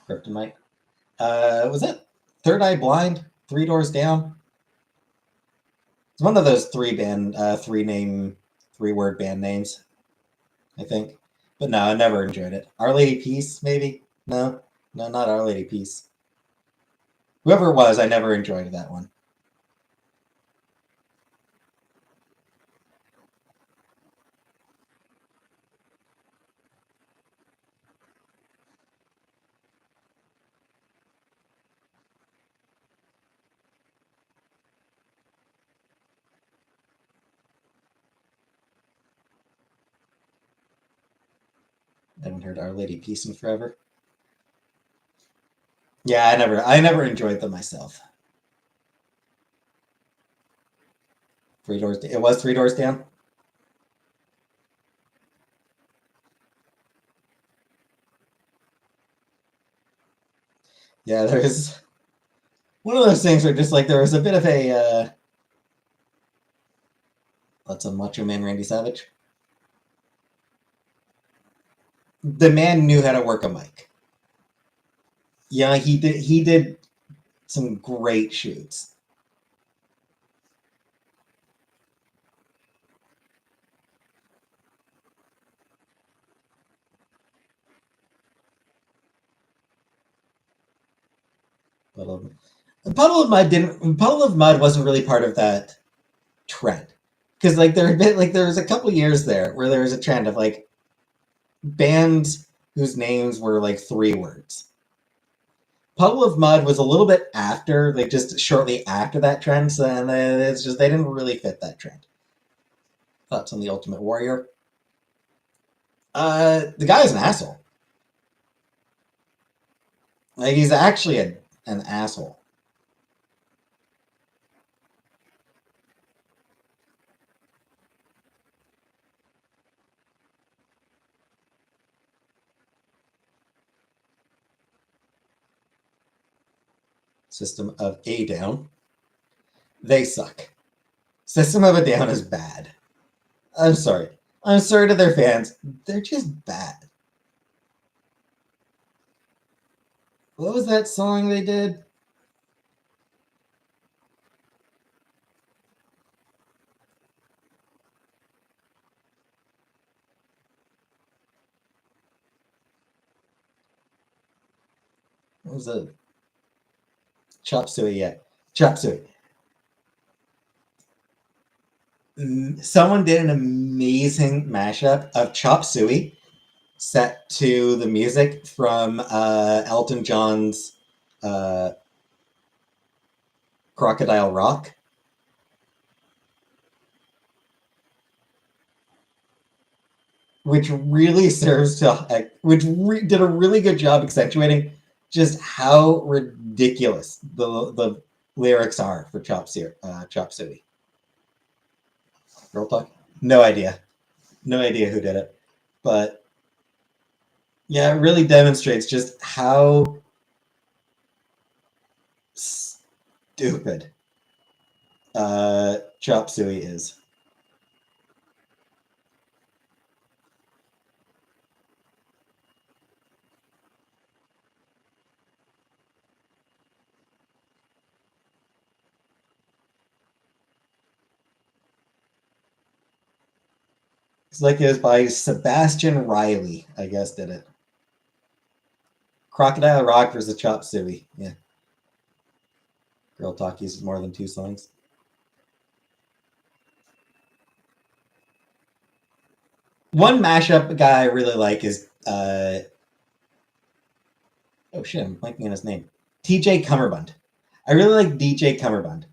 Kryptonite. Was it Third Eye Blind? Three Doors Down? It's one of those three word band names, I think. But no, I never enjoyed it. Our Lady Peace, maybe? No, not Our Lady Peace. Whoever it was, I never enjoyed that one. I haven't heard Our Lady Peace in forever. Yeah, I never enjoyed them myself. Three Doors. It was Three Doors Down. Yeah, there's one of those things where just like there was a bit of a that's a Macho Man Randy Savage. The man knew how to work a mic. Yeah, he did. He did some great shoots. Puddle of Mud didn't. Puddle of Mud wasn't really part of that trend because like there had been like there was a couple years there where there was a trend of like bands whose names were like 3 words. Puddle of Mud was a little bit after, like just shortly after that trend, so then it's just they didn't really fit that trend. Thoughts on the Ultimate Warrior? The guy is an asshole. Like he's actually an asshole. System of a Down. They suck. System of a Down is bad. I'm sorry. I'm sorry to their fans. They're just bad. What was that song they did? What was it? Chop Suey, yeah. Chop Suey. Someone did an amazing mashup of Chop Suey set to the music from Elton John's Crocodile Rock. Which really serves to, did a really good job accentuating just how ridiculous the lyrics are for Chop Suey. Girl Talk? No idea. No idea who did it. But yeah, it really demonstrates just how stupid Chop Suey is. It's like it was by Sebastian Riley, I guess, did it. Crocodile Rock versus Chop Suey. Yeah. Girl Talk uses more than 2 songs. One mashup guy I really like is oh shit, I'm blanking on his name. TJ Cummerbund. I really like DJ Cummerbund.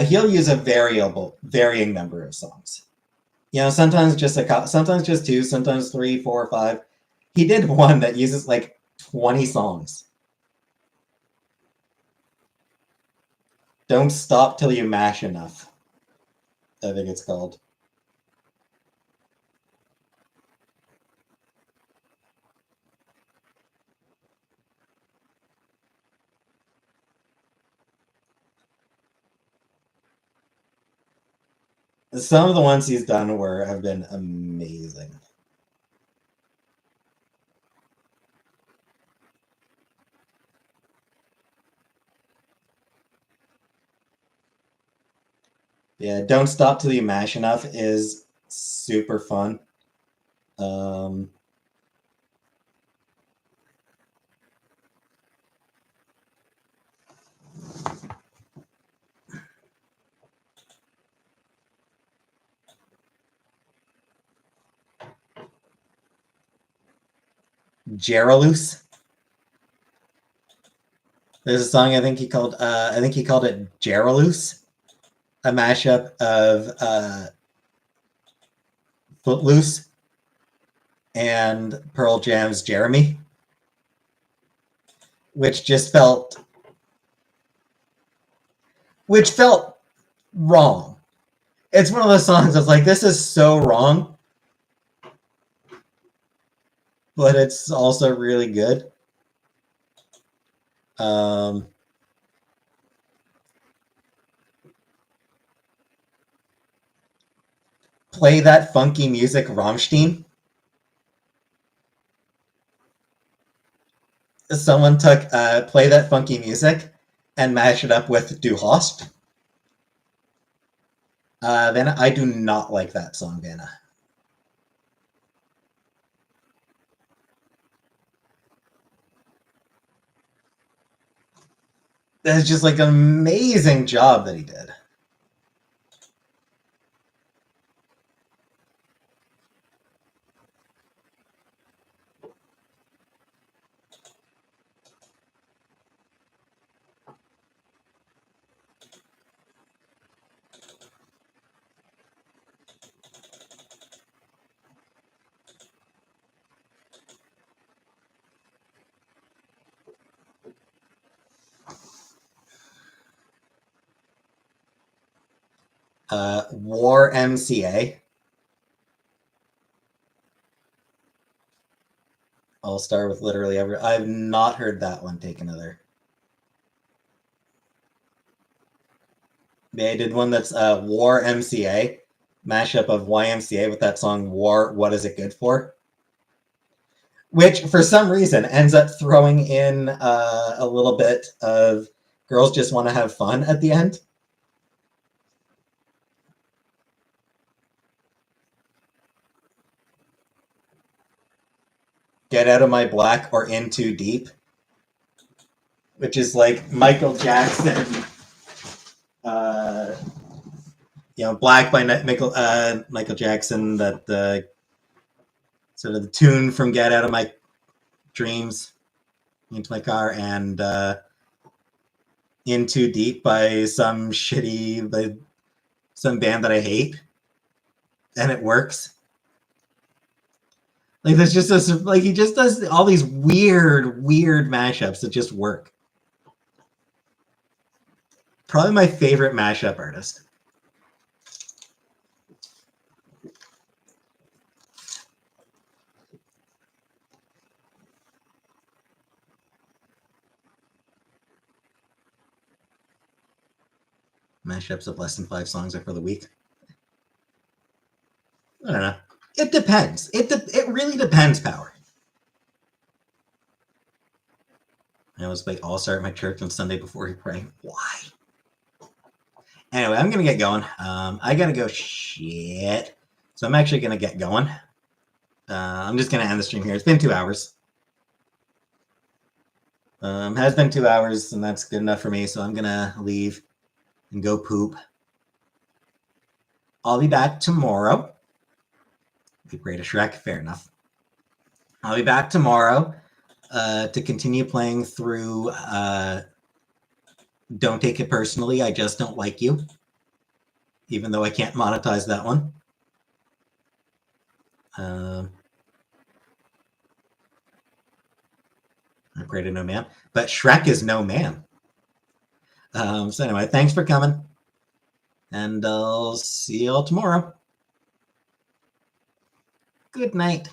He'll use a varying number of songs. You know, sometimes just sometimes just 2, sometimes 3, 4, 5. He did one that uses like 20 songs. Don't Stop Till You Mash Enough, I think it's called. Some of the ones he's done have been amazing. Yeah, Don't Stop Till You Mash Enough is super fun. Jeraloose. There's a song I think he called it Jeraloose, a mashup of Footloose and Pearl Jam's Jeremy, which felt wrong. It's one of those songs that's like, this is so wrong, but it's also really good. Play That Funky Music, Rammstein. Someone took Play That Funky Music and mashed it up with Du Hast. Then I do not like that song, Vanna. That's just like an amazing job that he did. War MCA. I'll start with literally every. I've not heard that one. Take another. They did one that's War MCA, mashup of YMCA with that song War, What Is It Good For? Which, for some reason, ends up throwing in a little bit of Girls Just Want to Have Fun at the end. Get Out of My Black or In Too Deep, which is like Michael Jackson, Black by Michael Jackson, that sort of the tune from Get Out of My Dreams into my car, and In Too Deep by some band that I hate, and it works. Like there's just this, like he just does all these weird mashups that just work. Probably my favorite mashup artist. Mashups of less than 5 songs are for the week. I don't know. It depends. It really depends, Power. I was like, I'll start my church on Sunday before we pray. Why? Anyway, I'm gonna get going. I gotta go shit. So I'm actually gonna get going. I'm just gonna end the stream here. It's been 2 hours. Has been 2 hours, and that's good enough for me. So I'm gonna leave and go poop. I'll be back tomorrow. We pray to Shrek. Fair enough. I'll be back tomorrow to continue playing through Don't Take It Personally, I Just Don't Like You, even though I can't monetize that one. I pray to no man. But Shrek is no man. So anyway, thanks for coming. And I'll see you all tomorrow. Good night.